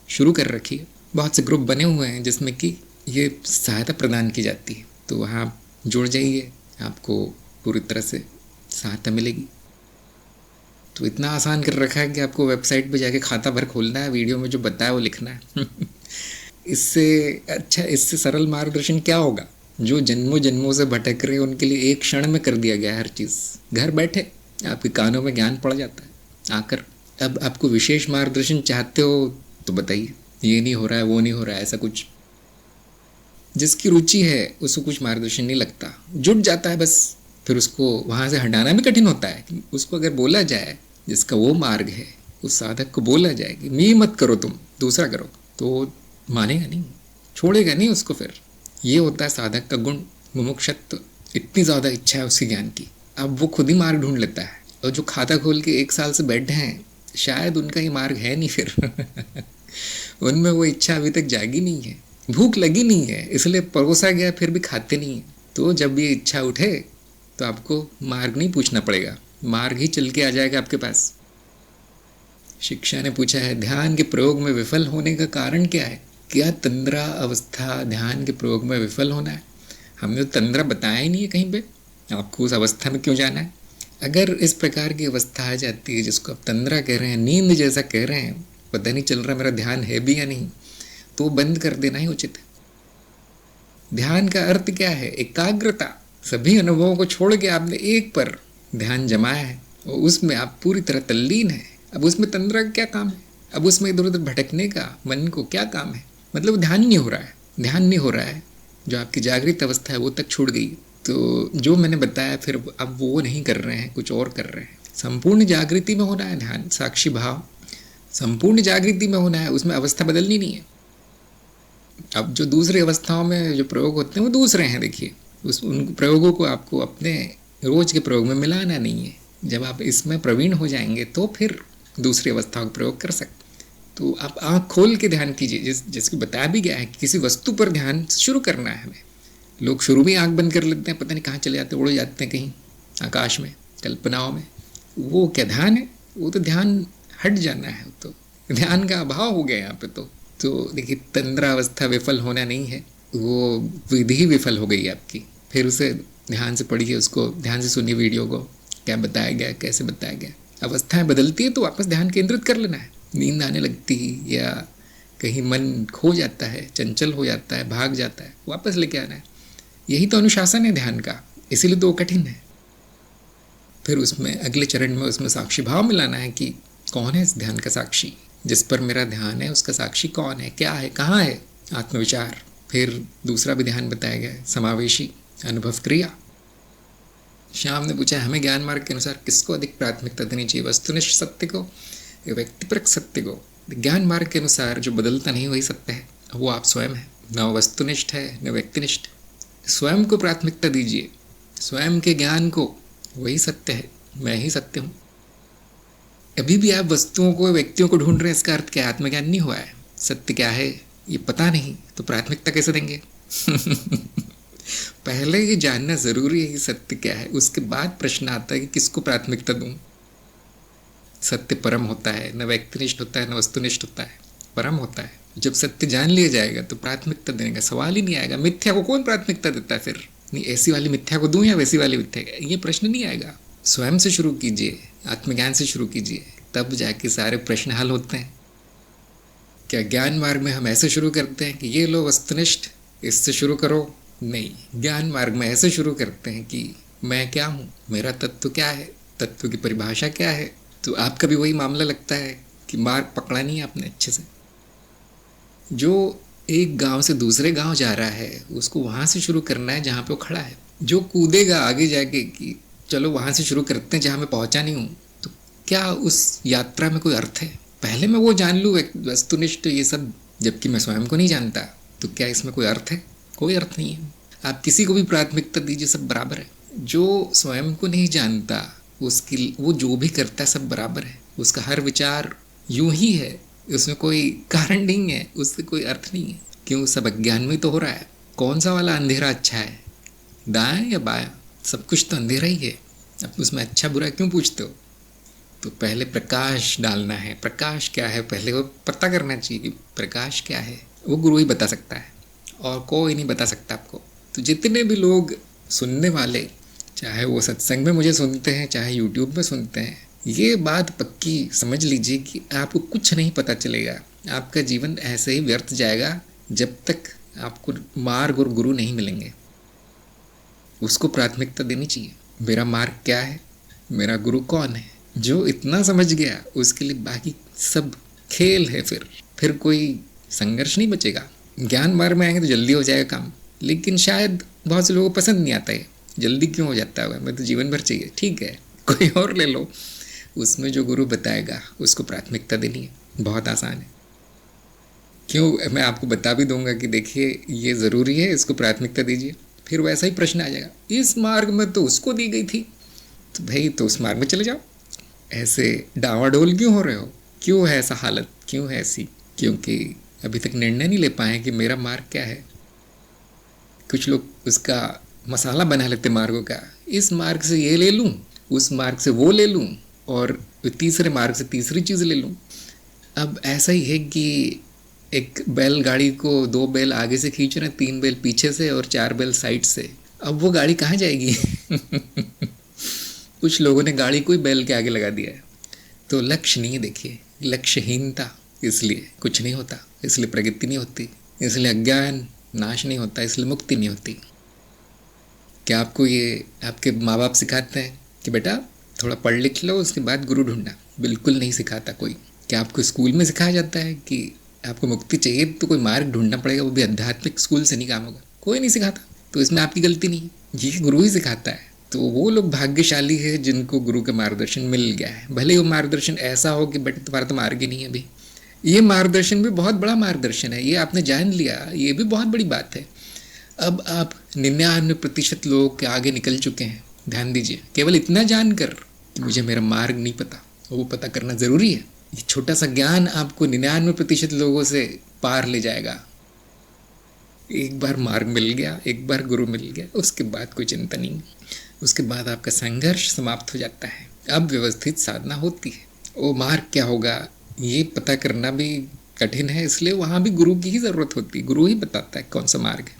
शुरू कर रखी है, बहुत से ग्रुप बने हुए हैं जिसमें कि ये सहायता प्रदान की जाती है। तो वहाँ जुड़ जाइए, आपको पूरी तरह से सहायता मिलेगी। तो इतना आसान कर रखा है कि आपको वेबसाइट पे जाके खाता भर खोलना है, वीडियो में जो बताया वो लिखना है। इससे अच्छा, इससे सरल मार्गदर्शन क्या होगा। जो जन्मों जन्मों से भटक रहे उनके लिए एक क्षण में कर दिया गया हर चीज़, घर बैठे आपके कानों में ज्ञान पड़ जाता है आकर। अब आपको विशेष मार्गदर्शन चाहते हो तो बताइए, ये नहीं हो रहा है वो नहीं हो रहा है, ऐसा कुछ। जिसकी रुचि है उसको कुछ मार्गदर्शन नहीं लगता, जुट जाता है बस। फिर उसको वहाँ से हटाना भी कठिन होता है। उसको अगर बोला जाए, जिसका वो मार्ग है, उस साधक को बोला जाए कि मैं मत करो, तुम दूसरा करो, तो मानेगा नहीं, छोड़ेगा नहीं उसको। फिर ये होता है साधक का गुण, मुमुक्षत्व। इतनी ज़्यादा इच्छा है उसकी ज्ञान की, अब वो खुद ही मार्ग ढूंढ लेता है। और जो खाता खोल के 1 साल से बैठे हैं, शायद उनका ही मार्ग है नहीं फिर। उनमें वो इच्छा अभी तक जागी नहीं है, भूख लगी नहीं है, इसलिए परोसा गया फिर भी खाते नहीं है। तो जब ये इच्छा उठे तो आपको मार्ग नहीं पूछना पड़ेगा, मार्ग ही चल के आ जाएगा आपके पास। शिक्षा ने पूछा है ध्यान के प्रयोग में विफल होने का कारण क्या है। क्या तंद्रा अवस्था ध्यान के प्रयोग में विफल होना है? हमने तो तंद्रा बताया ही नहीं है कहीं पे, आपको उस अवस्था में क्यों जाना है। अगर इस प्रकार की अवस्था आ जाती है जिसको आप तंद्रा कह रहे हैं, नींद जैसा कह रहे हैं, पता नहीं चल रहा मेरा ध्यान है भी या नहीं, तो बंद कर देना ही उचित है। ध्यान का अर्थ क्या है? एकाग्रता। सभी अनुभवों को छोड़ के आपने एक पर ध्यान जमाया है और उसमें आप पूरी तरह तल्लीन है। अब उसमें तंद्रा का क्या काम है? अब उसमें इधर उधर भटकने का मन को क्या काम है? मतलब ध्यान नहीं हो रहा है, ध्यान नहीं हो रहा है। जो आपकी जागृत अवस्था है वो तक छूट गई। तो जो मैंने बताया फिर अब वो नहीं कर रहे हैं, कुछ और कर रहे हैं। संपूर्ण जागृति में होना है ध्यान, साक्षी भाव। संपूर्ण जागृति में होना है, उसमें अवस्था बदलनी नहीं है। अब जो दूसरी अवस्थाओं में जो प्रयोग होते हैं वो दूसरे हैं, देखिए उस उन प्रयोगों को आपको अपने रोज के प्रयोग में मिलाना नहीं है। जब आप इसमें प्रवीण हो जाएंगे तो फिर दूसरी अवस्थाओं का प्रयोग कर सकते। तो आप आँख खोल के ध्यान कीजिए, जिसको बताया भी गया है कि किसी वस्तु पर ध्यान शुरू करना है हमें। लोग शुरू में आँख बंद कर लेते हैं, पता नहीं कहाँ चले जाते हैं, उड़ जाते हैं कहीं आकाश में, कल्पनाओं में। वो क्या ध्यान है? वो तो ध्यान हट जाना है, तो ध्यान का अभाव हो गया यहाँ पे। तो देखिए तंद्रावस्था विफल होना नहीं है, वो विधि विफल हो गई आपकी। फिर उसे ध्यान से पढ़िए, उसको ध्यान से सुनिए वीडियो को, क्या बताया गया, कैसे बताया गया। अवस्थाएं बदलती है तो वापस ध्यान केंद्रित कर लेना है। नींद आने लगती है या कहीं मन खो जाता है, चंचल हो जाता है, भाग जाता है, वापस लेके आना है। यही तो अनुशासन है ध्यान का, इसीलिए तो कठिन है। फिर उसमें अगले चरण में उसमें साक्षी भाव मिलाना है कि कौन है इस ध्यान का साक्षी, जिस पर मेरा ध्यान है उसका साक्षी कौन है, क्या है, कहाँ है। आत्मविचार। फिर दूसरा भी ध्यान बताया गया है, समावेशी अनुभव क्रिया। श्याम ने पूछा हमें ज्ञान मार्ग के अनुसार किसको अधिक प्राथमिकता देनी चाहिए, वस्तुनिष्ठ सत्य को या व्यक्तिपरक सत्य को। ज्ञान मार्ग के अनुसार जो बदलता नहीं वही सत्य है, वो आप स्वयं है। न वस्तुनिष्ठ है न व्यक्तिनिष्ठ। स्वयं को प्राथमिकता दीजिए, स्वयं के ज्ञान को, वही सत्य है, मैं ही सत्य हूँ। अभी भी आप वस्तुओं को, व्यक्तियों को ढूंढ रहे हैं, इसका अर्थ क्या? आत्मज्ञान नहीं हुआ है। सत्य क्या है ये पता नहीं तो प्राथमिकता कैसे देंगे? पहले ये जानना जरूरी है कि सत्य क्या है, उसके बाद प्रश्न आता है कि किसको प्राथमिकता दूं। सत्य परम होता है, न व्यक्तिनिष्ठ होता है न वस्तुनिष्ठ होता है, परम होता है। जब सत्य जान लिया जाएगा तो प्राथमिकता देने का सवाल ही नहीं आएगा। मिथ्या को कौन प्राथमिकता देता है? फिर नहीं, ऐसी वाली मिथ्या को दूं या वैसी वाली मिथ्या, ये प्रश्न नहीं आएगा। स्वयं से शुरू कीजिए, आत्मज्ञान से शुरू कीजिए, तब जाके सारे प्रश्न हल होते हैं। क्या ज्ञान मार्ग में हम ऐसे शुरू करते हैं कि ये लो वस्तुनिष्ठ, इससे शुरू करो? नहीं, ज्ञान मार्ग में ऐसे शुरू करते हैं कि मैं क्या हूँ, मेरा तत्व क्या है, तत्व की परिभाषा क्या है। तो आपका भी वही मामला लगता है कि मार्ग पकड़ा नहीं है आपने अच्छे से। जो एक गांव से दूसरे गांव जा रहा है उसको वहाँ से शुरू करना है जहाँ पे वो खड़ा है। जो कूदेगा आगे जाके कि चलो वहाँ से शुरू करते हैं जहाँ मैं पहुँचा नहीं हूँ, तो क्या उस यात्रा में कोई अर्थ है? पहले मैं वो जान लूँ वस्तुनिष्ठ ये सब, जबकि मैं स्वयं को नहीं जानता, तो क्या इसमें कोई अर्थ है? कोई अर्थ नहीं है। आप किसी को भी प्राथमिकता दीजिए, सब बराबर है। जो स्वयं को नहीं जानता उसकी, वो जो भी करता है सब बराबर है। उसका हर विचार यूं ही है, उसमें कोई कारण नहीं है, उससे कोई अर्थ नहीं है। क्यों? सब अज्ञान में तो हो रहा है। कौन सा वाला अंधेरा अच्छा है, दाएं या बायां? सब कुछ तो अंधेरा ही है। अब उसमें अच्छा बुरा क्यों पूछते हो? तो पहले प्रकाश डालना है। प्रकाश क्या है पहले वो पता करना चाहिए कि प्रकाश क्या है। वो गुरु ही बता सकता है और कोई नहीं बता सकता आपको। तो जितने भी लोग सुनने वाले, चाहे वो सत्संग में मुझे सुनते हैं चाहे यूट्यूब में सुनते हैं, ये बात पक्की समझ लीजिए कि आपको कुछ नहीं पता चलेगा। आपका जीवन ऐसे ही व्यर्थ जाएगा जब तक आपको मार्ग और गुरु नहीं मिलेंगे। उसको प्राथमिकता देनी चाहिए। मेरा मार्ग क्या है, मेरा गुरु कौन है। जो इतना समझ गया उसके लिए बाकी सब खेल है। फिर कोई संघर्ष नहीं बचेगा। ज्ञान मार्ग में आएंगे तो जल्दी हो जाएगा काम, लेकिन शायद बहुत से लोगों को पसंद नहीं आता है। जल्दी क्यों हो जाता है, मैं तो जीवन भर चाहिए। ठीक है, कोई और ले लो। उसमें जो गुरु बताएगा उसको प्राथमिकता देनी है, बहुत आसान है। क्यों, मैं आपको बता भी दूंगा कि देखिए ये ज़रूरी है, इसको प्राथमिकता दीजिए। फिर वैसा ही प्रश्न आ जाएगा, इस मार्ग में तो उसको दी गई थी, तो भाई तो उस मार्ग में चले जाओ। ऐसे डावाडोल क्यों हो रहे हो? क्यों है ऐसा हालत, क्यों है ऐसी? क्योंकि अभी तक निर्णय नहीं ले पाए कि मेरा मार्ग क्या है। कुछ लोग उसका मसाला बना लेते मार्गों का, इस मार्ग से ये ले लूँ, उस मार्ग से वो ले लूँ, और तीसरे मार्ग से तीसरी चीज़ ले लूँ। अब ऐसा ही है कि एक बैलगाड़ी को 2 बैल आगे से खींच रहे हैं, 3 बैल पीछे से और 4 बैल साइड से। अब वो गाड़ी कहाँ जाएगी? कुछ लोगों ने गाड़ी को ही बैल के आगे लगा दिया है। तो लक्ष्य नहीं, देखिए लक्ष्यहीनता, इसलिए कुछ नहीं होता, इसलिए प्रगति नहीं होती, इसलिए अज्ञान नाश नहीं होता, इसलिए मुक्ति नहीं होती। क्या आपको ये आपके माँ बाप सिखाते हैं कि बेटा थोड़ा पढ़ लिख लो उसके बाद गुरु ढूंढना? बिल्कुल नहीं सिखाता कोई। क्या आपको स्कूल में सिखाया जाता है कि आपको मुक्ति चाहिए तो कोई मार्ग ढूंढना पड़ेगा, वो भी आध्यात्मिक स्कूल से नहीं काम होगा? कोई नहीं सिखाता। तो इसमें आपकी गलती नहीं है, ये गुरु ही सिखाता है। तो वो लोग भाग्यशाली है जिनको गुरु का मार्गदर्शन मिल गया है। भले वो मार्गदर्शन ऐसा हो कि बेटा तुम्हारा तो मार्ग ही नहीं है अभी, ये मार्गदर्शन भी बहुत बड़ा मार्गदर्शन है, ये आपने जान लिया, ये भी बहुत बड़ी बात है। अब आप 99% लोग के आगे निकल चुके हैं। ध्यान दीजिए, केवल इतना जानकर कि मुझे मेरा मार्ग नहीं पता, वो पता करना ज़रूरी है। ये छोटा सा ज्ञान आपको 99% लोगों से पार ले जाएगा। एक बार मार्ग मिल गया, एक बार गुरु मिल गया, उसके बाद कोई चिंता नहीं, उसके बाद आपका संघर्ष समाप्त हो जाता है। अब व्यवस्थित साधना होती है। वो मार्ग क्या होगा ये पता करना भी कठिन है, इसलिए वहाँ भी गुरु की ही ज़रूरत होती है। गुरु ही बताता है कौन सा मार्ग है,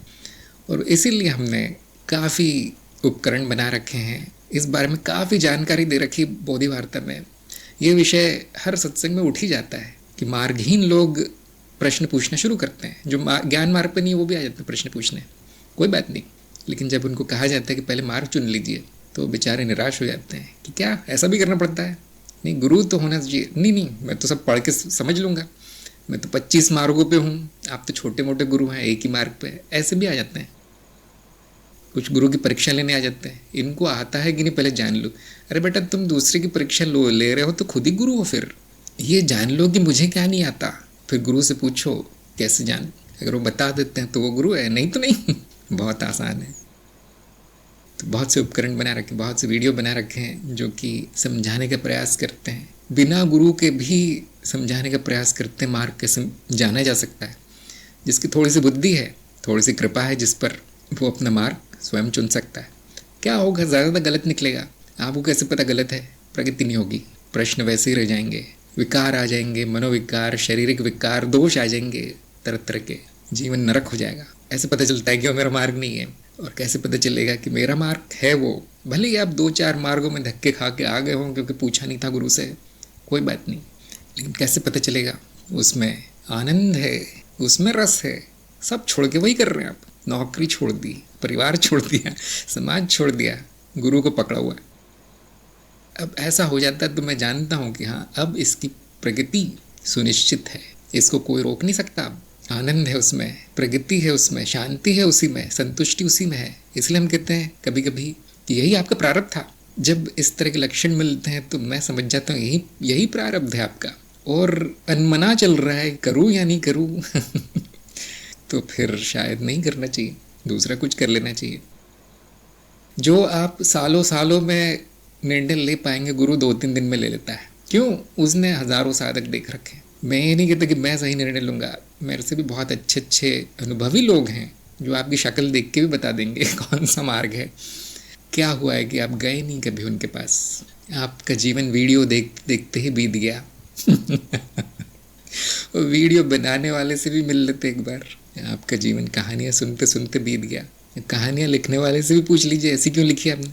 और इसीलिए हमने काफ़ी उपकरण बना रखे हैं, इस बारे में काफ़ी जानकारी दे रखी बोधि वार्ता में। ये विषय हर सत्संग में उठ ही जाता है कि मार्गहीन लोग प्रश्न पूछना शुरू करते हैं। जो ज्ञान मार्ग पर नहीं वो भी आ जाते हैं प्रश्न पूछने, कोई बात नहीं, लेकिन जब उनको कहा जाता है कि पहले मार्ग चुन लीजिए तो बेचारे निराश हो जाते हैं कि क्या ऐसा भी करना पड़ता है, नहीं गुरु तो होना चाहिए। नहीं नहीं, मैं तो सब पढ़ के समझ लूँगा, मैं तो 25 मार्गों पे हूँ, आप तो छोटे मोटे गुरु हैं एक ही मार्ग पे। ऐसे भी आ जाते हैं। कुछ गुरु की परीक्षा लेने आ जाते हैं, इनको आता है कि नहीं पहले जान लो। अरे बेटा तुम दूसरे की परीक्षा ले रहे हो तो खुद ही गुरु हो, फिर ये जान लो कि मुझे क्या नहीं आता, फिर गुरु से पूछो कैसे जान। अगर वो बता देते हैं तो वो गुरु है, नहीं तो नहीं। बहुत आसान है। तो बहुत से उपकरण बना रखे, बहुत से वीडियो बना रखे हैं जो कि समझाने का प्रयास करते हैं, बिना गुरु के भी समझाने का प्रयास करते हैं। मार्ग कैसे जाना जा सकता है, जिसकी थोड़ी सी बुद्धि है, थोड़ी सी कृपा है, जिस पर वो अपना मार्ग स्वयं चुन सकता है। क्या होगा, ज़्यादातर गलत निकलेगा। आपको कैसे पता गलत है? प्रगति नहीं होगी, प्रश्न वैसे ही रह जाएंगे, विकार आ जाएंगे, मनोविकार, शारीरिक विकार, दोष आ जाएंगे, तरह तरह के, जीवन नरक हो जाएगा। ऐसे पता चलता है कि वो मेरा मार्ग नहीं है। और कैसे पता चलेगा कि मेरा मार्ग है वो? भले ही आप 2-4 मार्गों में धक्के खा के आ गए हों क्योंकि पूछा नहीं था गुरु से, कोई बात नहीं, लेकिन कैसे पता चलेगा? उसमें आनंद है, उसमें रस है। सब छोड़ के वही कर रहे हैं आप। नौकरी छोड़ दी, परिवार छोड़ दिया, समाज छोड़ दिया, गुरु को पकड़ा हुआ। अब ऐसा हो जाता है तो मैं जानता हूँ कि हाँ अब इसकी प्रगति सुनिश्चित है, इसको कोई रोक नहीं सकता। आनंद है उसमें, प्रगति है उसमें, शांति है उसी में, संतुष्टि उसी में है। इसलिए हम कहते हैं कभी कभी कि यही आपका प्रारब्ध था। जब इस तरह के लक्षण मिलते हैं तो मैं समझ जाता हूँ यही प्रारब्ध है आपका, और अनमना चल रहा है, करूँ या नहीं करूँ। तो फिर शायद नहीं करना चाहिए, दूसरा कुछ कर लेना चाहिए। जो आप सालों सालों में निर्णय ले पाएंगे, गुरु 2-3 दिन में ले लेता है। क्यों? उसने हजारों साधक देख रखे। मैं ये नहीं कहता कि मैं सही निर्णय लूँगा, मेरे से भी बहुत अच्छे अच्छे अनुभवी लोग हैं जो आपकी शक्ल देख के भी बता देंगे कौन सा मार्ग है। क्या हुआ है कि आप गए नहीं कभी उनके पास, आपका जीवन वीडियो देखते ही बीत गया। वीडियो बनाने वाले से भी मिल लेते एक बार, आपका जीवन कहानियाँ सुनते सुनते बीत गया। कहानियाँ लिखने वाले से भी पूछ लीजिए ऐसी क्यों लिखी आपने।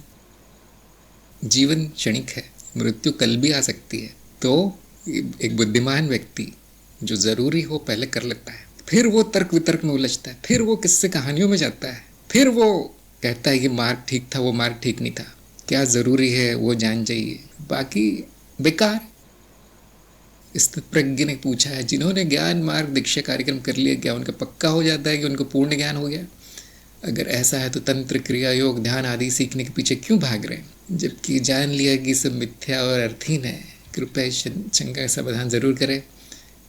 जीवन क्षणिक है, मृत्यु कल भी आ सकती है। तो एक बुद्धिमान व्यक्ति जो ज़रूरी हो पहले कर लेता है, फिर वो तर्क वितर्क में उलझता है, फिर वो किस्से कहानियों में जाता है, फिर वो कहता है कि मार्ग ठीक था, वो मार्ग ठीक नहीं था। क्या ज़रूरी है वो जान जाइए, बाकी बेकार। स्थितप्रज्ञ ने पूछा है, जिन्होंने ज्ञान मार्ग दीक्षा कार्यक्रम कर लिया, क्या उनका पक्का हो जाता है कि उनको पूर्ण ज्ञान हो गया? अगर ऐसा है तो तंत्र, क्रिया, योग, ध्यान आदि सीखने के पीछे क्यों भाग रहे हैं, जबकि जान लिया कि सब मिथ्या और अर्थहीन है। कृपया शंका का समाधान ज़रूर करें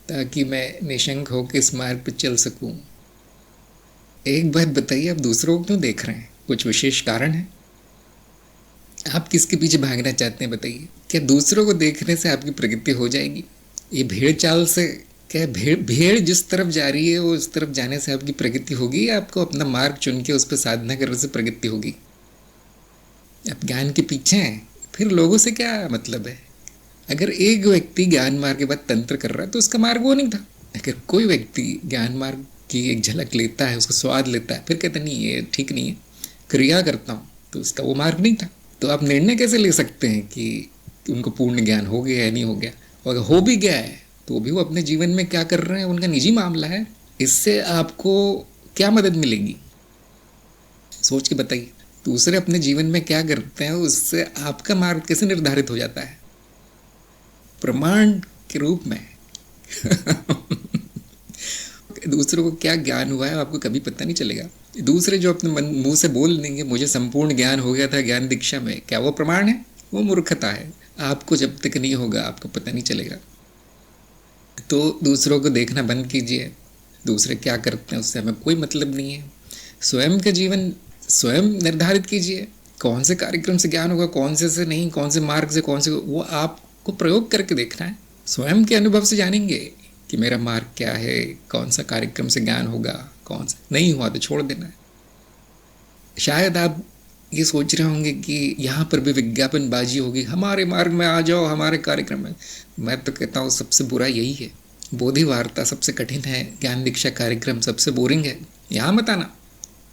ताकि मैं निशंक होकर इस मार्ग पर चल सकूं। एक बात बताइए, आप दूसरों को क्यों देख रहे हैं? कुछ विशेष कारण है? आप किसके पीछे भागना चाहते हैं बताइए? क्या दूसरों को देखने से आपकी प्रगति हो जाएगी? ये भेड़ चाल से क्या भेड़ जिस तरफ जा रही है वो उस तरफ जाने से आपकी प्रगति होगी, या आपको अपना मार्ग चुन के उस पर साधना करने से प्रगति होगी? आप ज्ञान के पीछे हैं, फिर लोगों से क्या मतलब है? अगर एक व्यक्ति ज्ञान मार्ग के बाद तंत्र कर रहा है तो उसका मार्ग वो नहीं था। अगर कोई व्यक्ति ज्ञान मार्ग की एक झलक लेता है, उसका स्वाद लेता है, फिर कहता नहीं ये ठीक नहीं है, क्रिया करता हूँ, तो उसका वो मार्ग नहीं था। तो आप निर्णय कैसे ले सकते हैं कि उनको पूर्ण ज्ञान हो गया या नहीं हो गया? और अगर हो भी गया है तो भी वो अपने जीवन में क्या कर रहे हैं उनका निजी मामला है। इससे आपको क्या मदद मिलेगी? सोच के बताइए। दूसरे अपने जीवन में क्या करते हैं उससे आपका मार्ग कैसे निर्धारित हो जाता है? प्रमाण के रूप में। दूसरों को क्या ज्ञान हुआ है आपको कभी पता नहीं चलेगा। दूसरे जो अपने मन मुंह से बोल देंगे मुझे संपूर्ण ज्ञान हो गया था ज्ञान दीक्षा में, क्या वो प्रमाण है? वो मूर्खता है। आपको जब तक नहीं होगा आपको पता नहीं चलेगा। तो दूसरों को देखना बंद कीजिए, दूसरे क्या करते हैं उससे हमें कोई मतलब नहीं है। स्वयं का जीवन स्वयं निर्धारित कीजिए, कौन से कार्यक्रम से ज्ञान होगा, कौन से नहीं, कौन से मार्ग से कौन से, वो आपको प्रयोग करके देखना है। स्वयं के अनुभव से जानेंगे कि मेरा मार्ग क्या है, कौन सा कार्यक्रम से ज्ञान होगा, कौन सा नहीं हुआ तो छोड़ देना है। शायद आप ये सोच रहे होंगे कि यहाँ पर भी विज्ञापन बाजी होगी, हमारे मार्ग में आ जाओ, हमारे कार्यक्रम में। मैं तो कहता हूँ सबसे बुरा यही है। बोधि वार्ता सबसे कठिन है, ज्ञान दीक्षा कार्यक्रम सबसे बोरिंग है, यहाँ मत आना।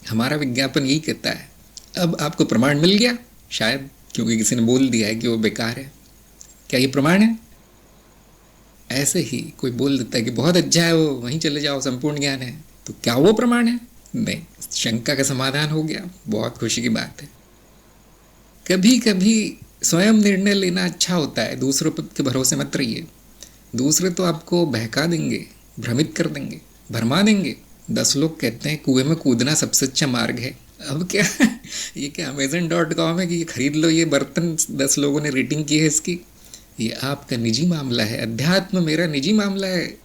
हमारा विज्ञापन यही कहता है। अब आपको प्रमाण मिल गया शायद, क्योंकि किसी ने बोल दिया है कि वो बेकार है। क्या ये प्रमाण है? ऐसे ही कोई बोल देता है कि बहुत अच्छा है वो, वहीं चले जाओ, संपूर्ण ज्ञान है, तो क्या वो प्रमाण है? नहीं। शंका का समाधान हो गया, बहुत खुशी की बात है। कभी कभी स्वयं निर्णय लेना अच्छा होता है, दूसरों के भरोसे मत रहिए। दूसरे तो आपको बहका देंगे, भ्रमित कर देंगे, भरमा देंगे। 10 लोग कहते हैं कुएं में कूदना सबसे अच्छा मार्ग है। अब क्या ये क्या Amazon.com है कि ये खरीद लो, ये बर्तन 10 लोगों ने रेटिंग की है इसकी? ये आपका निजी मामला है, अध्यात्म मेरा निजी मामला है।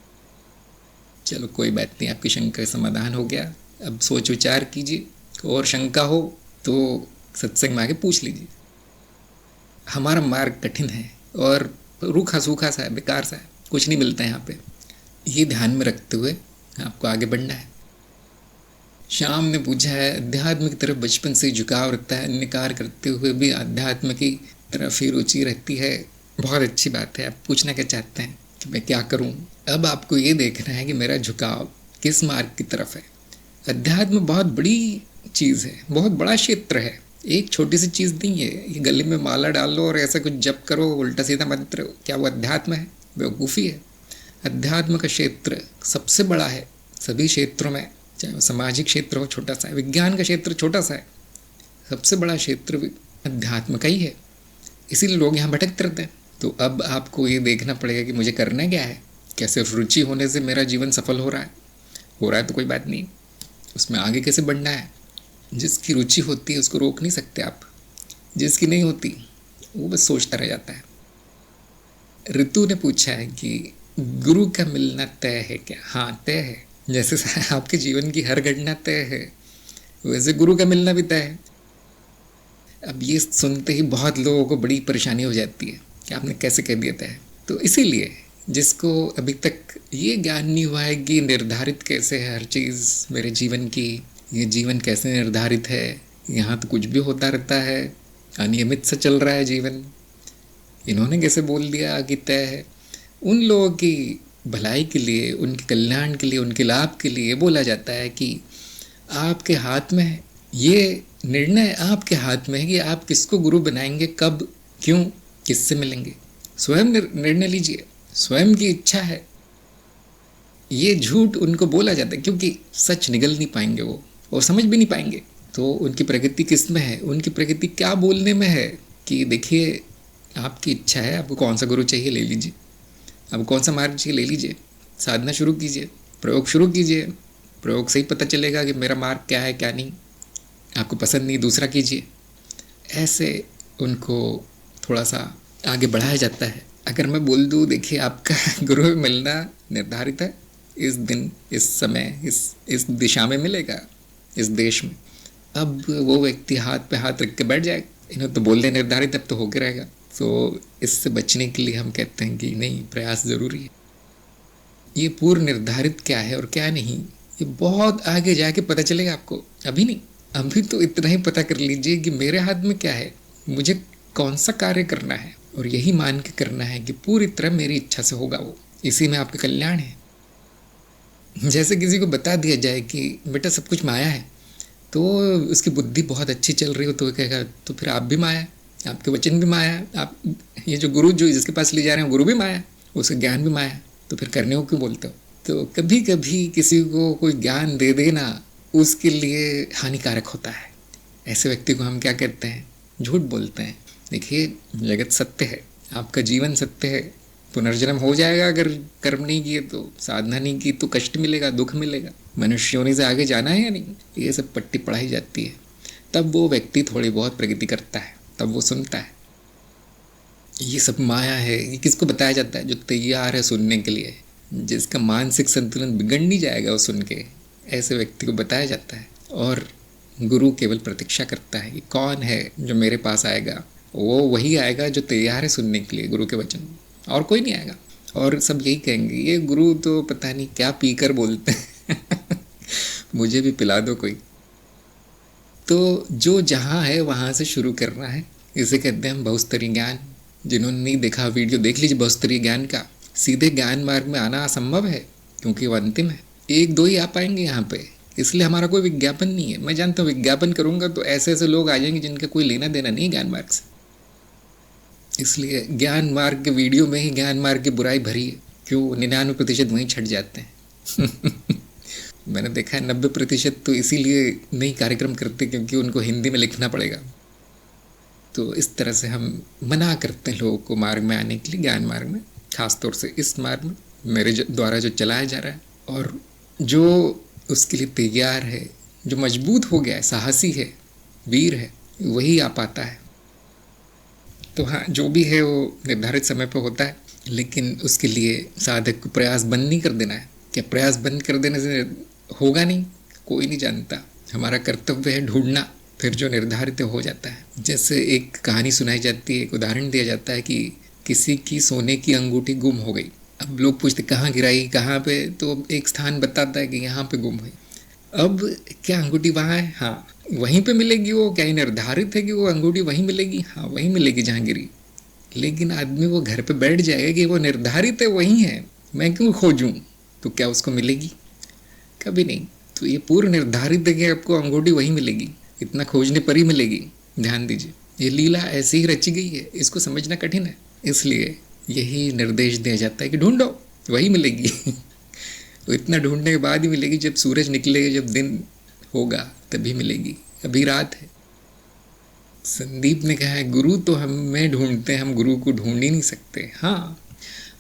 चलो कोई बात नहीं, आपकी शंका का समाधान हो गया। अब सोच विचार कीजिए, और शंका हो तो सत्संग में आके पूछ लीजिए। हमारा मार्ग कठिन है और रूखा सूखा सा है, बेकार सा है, कुछ नहीं मिलता है यहाँ पे। ये ध्यान में रखते हुए आपको आगे बढ़ना है। श्याम ने पूछा है, अध्यात्म की तरफ बचपन से झुकाव रहता है, अन्य कार्य करते हुए भी अध्यात्म की तरफ ही रुचि रहती है। बहुत अच्छी बात है। आप पूछना क्या चाहते हैं कि मैं क्या करूं? अब आपको ये देखना है कि मेरा झुकाव किस मार्ग की तरफ है। अध्यात्म बहुत बड़ी चीज़ है, बहुत बड़ा क्षेत्र है, एक छोटी सी चीज़ नहीं है। ये गले में माला डाल लो और ऐसा कुछ जप करो, उल्टा सीधा मंत्र, क्या वो अध्यात्म है? बेवकूफ़ी है। अध्यात्म का क्षेत्र सबसे बड़ा है सभी क्षेत्रों में, चाहे वो सामाजिक क्षेत्र हो छोटा सा है, विज्ञान का क्षेत्र छोटा सा है, सबसे बड़ा क्षेत्र अध्यात्म का ही है। इसीलिए लोग यहाँ भटकते रहते हैं। तो अब आपको ये देखना पड़ेगा कि मुझे करना क्या है। क्या सिर्फ रुचि होने से मेरा जीवन सफल हो रहा है? हो रहा है तो कोई बात नहीं, उसमें आगे कैसे बढ़ना है। जिसकी रुचि होती है उसको रोक नहीं सकते आप, जिसकी नहीं होती वो बस सोचता रह जाता है। ऋतु ने पूछा है कि गुरु का मिलना तय है क्या? हाँ, तय है। जैसे आपके जीवन की हर घटना तय है, वैसे गुरु का मिलना भी तय है। अब ये सुनते ही बहुत लोगों को बड़ी परेशानी हो जाती है कि आपने कैसे कह दिया तय। तो इसीलिए जिसको अभी तक ये ज्ञान नहीं हुआ है कि निर्धारित कैसे है हर चीज़ मेरे जीवन की, ये जीवन कैसे निर्धारित है, यहाँ तो कुछ भी होता रहता है, अनियमित सा चल रहा है जीवन, इन्होंने कैसे बोल दिया कि तय है। उन लोगों की भलाई के लिए, उनके कल्याण के लिए, उनके लाभ के लिए बोला जाता है कि आपके हाथ में है, ये निर्णय आपके हाथ में है कि आप किसको गुरु बनाएंगे, कब, क्यों, किससे मिलेंगे। स्वयं निर्णय लीजिए, स्वयं की इच्छा है। ये झूठ उनको बोला जाता है क्योंकि सच निगल नहीं पाएंगे वो, और समझ भी नहीं पाएंगे। तो उनकी प्रगति किस में है? उनकी प्रगति क्या बोलने में है कि देखिए आपकी इच्छा है, आपको कौन सा गुरु चाहिए ले लीजिए, आपको कौन सा मार्ग चाहिए ले लीजिए, साधना शुरू कीजिए, प्रयोग शुरू कीजिए। प्रयोग से ही पता चलेगा कि मेरा मार्ग क्या है क्या नहीं। आपको पसंद नहीं दूसरा कीजिए। ऐसे उनको थोड़ा सा आगे बढ़ाया जाता है। अगर मैं बोल दूँ देखिए आपका गुरु मिलना निर्धारित है, इस दिन, इस समय, इस दिशा में मिलेगा, इस देश में। अब वो व्यक्ति हाथ पे हाथ रख के बैठ जाएगा, इन्हें तो बोल दे निर्धारित, अब तो होके रहेगा। तो इससे बचने के लिए हम कहते हैं कि नहीं, प्रयास ज़रूरी है। ये पूर्व निर्धारित क्या है और क्या नहीं, ये बहुत आगे जाके पता चलेगा आपको, अभी नहीं। अभी तो इतना ही पता कर लीजिए कि मेरे हाथ में क्या है, मुझे कौन सा कार्य करना है, और यही मान के करना है कि पूरी तरह मेरी इच्छा से होगा वो, इसी में आपका कल्याण है। जैसे किसी को बता दिया जाए कि बेटा सब कुछ माया है, तो उसकी बुद्धि बहुत अच्छी चल रही हो तो कहेगा तो फिर आप भी माया, आपके वचन भी माया, आप ये जो गुरु जो जिसके पास ले जा रहे हैं गुरु भी माया, उसका ज्ञान भी माया, तो फिर करने को क्यों बोलते हो। तो कभी कभी किसी को कोई ज्ञान दे देना उसके लिए हानिकारक होता है। ऐसे व्यक्ति को हम क्या कहते हैं? झूठ बोलते हैं। देखिए जगत सत्य है, आपका जीवन सत्य है, पुनर्जन्म हो जाएगा अगर कर्म नहीं किए तो, साधना नहीं की तो कष्ट मिलेगा, दुख मिलेगा, मनुष्य होने से आगे जाना है या नहीं, ये सब पट्टी पढ़ाई जाती है। तब वो व्यक्ति थोड़ी बहुत प्रगति करता है, तब वो सुनता है। ये सब माया है। ये किसको बताया जाता है? जो तैयार है सुनने के लिए, जिसका मानसिक संतुलन बिगड़ नहीं जाएगा वो सुन के, ऐसे व्यक्ति को बताया जाता है। और गुरु केवल प्रतीक्षा करता है कि कौन है जो मेरे पास आएगा। वो वही आएगा जो तैयार है सुनने के लिए गुरु के वचन, और कोई नहीं आएगा। और सब यही कहेंगे, ये गुरु तो पता नहीं क्या पीकर बोलते हैं मुझे भी पिला दो कोई। तो जो जहाँ है वहाँ से शुरू करना है। इसे कहते हैं हम बहुस्तरीय ज्ञान। जिन्होंने नहीं देखा वीडियो देख लीजिए बहुस्तरीय ज्ञान का। सीधे ज्ञान मार्ग में आना असंभव है क्योंकि वो अंतिम है। एक दो ही आ पाएंगे यहाँ पे, इसलिए हमारा कोई विज्ञापन नहीं है। मैं जानता हूँ विज्ञापन करूँगा तो ऐसे ऐसे लोग आ जाएंगे जिनका कोई लेना देना नहीं है ज्ञान मार्ग से। इसलिए ज्ञान मार्ग के वीडियो में ही ज्ञान मार्ग की बुराई भरी है। क्यों? 99% वहीं छट जाते हैं मैंने देखा है 90% तो इसीलिए नहीं कार्यक्रम करते क्योंकि उनको हिंदी में लिखना पड़ेगा। तो इस तरह से हम मना करते हैं लोगों को मार्ग में आने के लिए, ज्ञान मार्ग में, खास तौर से इस मार्ग में मेरे द्वारा जो चलाया जा रहा है। और जो उसके लिए तैयार है, जो मजबूत हो गया है, साहसी है, वीर है, वही आ पाता है। तो हाँ, जो भी है वो निर्धारित समय पर होता है, लेकिन उसके लिए साधक को प्रयास बंद नहीं कर देना है। क्या प्रयास बंद कर देने से होगा? नहीं, कोई नहीं जानता। हमारा कर्तव्य है ढूंढना, फिर जो निर्धारित हो जाता है। जैसे एक कहानी सुनाई जाती है, एक उदाहरण दिया जाता है कि किसी की सोने की अंगूठी गुम हो गई। अब लोग पूछते कहाँ गिराई, कहाँ पे, तो एक स्थान बताता है कि यहाँ पे गुम हुई। अब क्या अंगूठी वहाँ है? हाँ, वहीं पे मिलेगी वो। क्या निर्धारित है कि वो अंगूठी वहीं मिलेगी? हाँ, वहीं मिलेगी जहाँ गिरी। लेकिन आदमी वो घर पे बैठ जाएगा कि वो निर्धारित है, वहीं है, मैं क्यों खोजूं? तो क्या उसको मिलेगी? कभी नहीं। तो ये पूर्व निर्धारित है कि आपको अंगूठी वहीं मिलेगी, इतना खोजने पर ही मिलेगी। ध्यान दीजिए, ये लीला ऐसी ही रची गई है, इसको समझना कठिन है। इसलिए यही निर्देश दिया जाता है कि ढूंढो, वही मिलेगी तो इतना ढूंढने के बाद ही मिलेगी। जब सूरज निकलेगा, जब दिन होगा, तभी मिलेगी। अभी रात है। संदीप ने कहा है गुरु तो हमें ढूंढते हैं, हम गुरु को ढूंढ ही नहीं सकते। हाँ,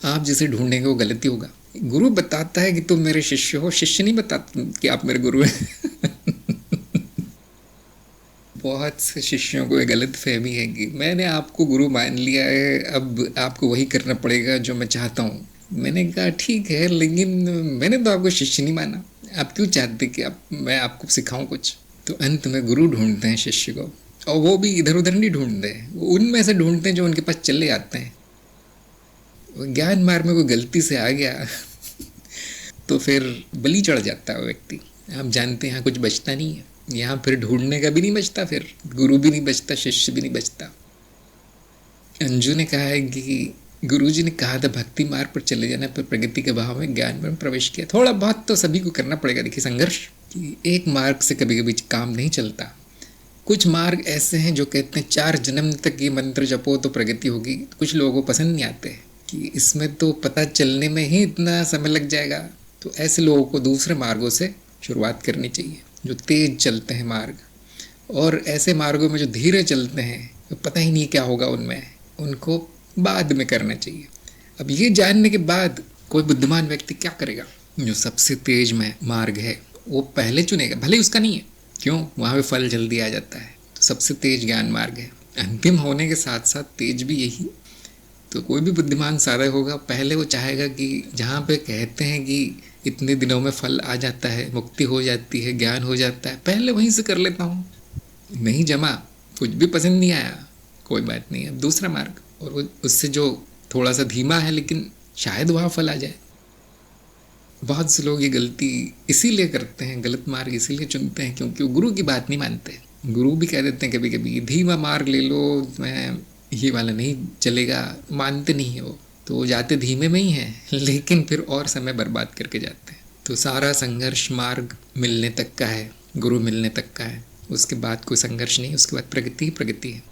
आप जिसे ढूंढेंगे वो गलती होगा। गुरु बताता है कि तुम मेरे शिष्य हो, शिष्य नहीं बताता कि आप मेरे गुरु हैं बहुत से शिष्यों को ये गलत फहमी है कि मैंने आपको गुरु मान लिया है, अब आपको वही करना पड़ेगा जो मैं चाहता हूँ। मैंने कहा ठीक है, लेकिन मैंने तो आपको शिष्य नहीं माना। आप क्यों चाहते कि मैं आपको सिखाऊं कुछ? तो अंत में गुरु ढूंढते हैं शिष्य को, और वो भी इधर उधर नहीं ढूंढते हैं, वो उनमें से ढूंढते हैं जो उनके पास चले आते हैं। ज्ञान मार्ग में कोई गलती से आ गया तो फिर बलि चढ़ जाता है वो व्यक्ति। आप जानते हैं यहाँ कुछ बचता नहीं है, यहाँ फिर ढूंढने का भी नहीं बचता, फिर गुरु भी नहीं बचता, शिष्य भी नहीं बचता। अंजू ने कहा है कि गुरुजी ने कहा था भक्ति मार्ग पर चले जाना, पर प्रगति के भाव में ज्ञान में प्रवेश किया। थोड़ा बहुत तो सभी को करना पड़ेगा। देखिए, संघर्ष कि एक मार्ग से कभी कभी काम नहीं चलता। कुछ मार्ग ऐसे हैं जो कहते हैं 4 जन्म तक ये मंत्र जपो तो प्रगति होगी। कुछ लोगों को पसंद नहीं आते कि इसमें तो पता चलने में ही इतना समय लग जाएगा। तो ऐसे लोगों को दूसरे मार्गों से शुरुआत करनी चाहिए, जो तेज चलते हैं मार्ग। और ऐसे मार्गों में जो धीरे चलते हैं, तो पता ही नहीं क्या होगा उनमें, उनको बाद में करना चाहिए। अब ये जानने के बाद कोई बुद्धिमान व्यक्ति क्या करेगा? जो सबसे तेज में मार्ग है वो पहले चुनेगा, भले ही उसका नहीं है। क्यों? वहाँ पे फल जल्दी आ जाता है। तो सबसे तेज ज्ञान मार्ग है, अंतिम होने के साथ साथ तेज भी यही। तो कोई भी बुद्धिमान साधक होगा, पहले वो चाहेगा कि जहाँ पे कहते हैं कि इतने दिनों में फल आ जाता है, मुक्ति हो जाती है, ज्ञान हो जाता है, पहले वहीं से कर लेता हूँ। नहीं जमा, कुछ भी पसंद नहीं आया, कोई बात नहीं, अब दूसरा मार्ग, और उससे जो थोड़ा सा धीमा है लेकिन शायद वहाँ फल आ जाए। बहुत से लोग ये गलती इसीलिए करते हैं, गलत मार्ग इसीलिए चुनते हैं क्योंकि वो गुरु की बात नहीं मानते। गुरु भी कह देते हैं कभी कभी धीमा मार्ग ले लो, मैं ये वाला नहीं चलेगा, मानते नहीं है वो, तो वो जाते धीमे में ही हैं, लेकिन फिर और समय बर्बाद करके जाते हैं। तो सारा संघर्ष मार्ग मिलने तक का है, गुरु मिलने तक का है, उसके बाद कोई संघर्ष नहीं, उसके बाद प्रगति ही प्रगति है।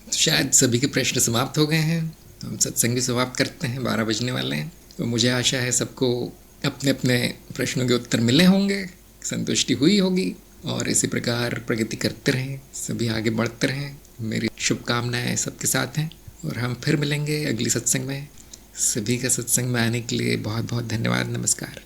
तो शायद सभी के प्रश्न समाप्त हो गए हैं, हम सत्संग भी समाप्त करते हैं, 12 बजने वाले हैं। तो मुझे आशा है सबको अपने अपने प्रश्नों के उत्तर मिले होंगे, संतुष्टि हुई होगी, और इसी प्रकार प्रगति करते रहें, सभी आगे बढ़ते रहें। मेरी शुभकामनाएं सबके साथ हैं, और हम फिर मिलेंगे अगली सत्संग में। सभी का सत्संग में आने के लिए बहुत बहुत धन्यवाद। नमस्कार।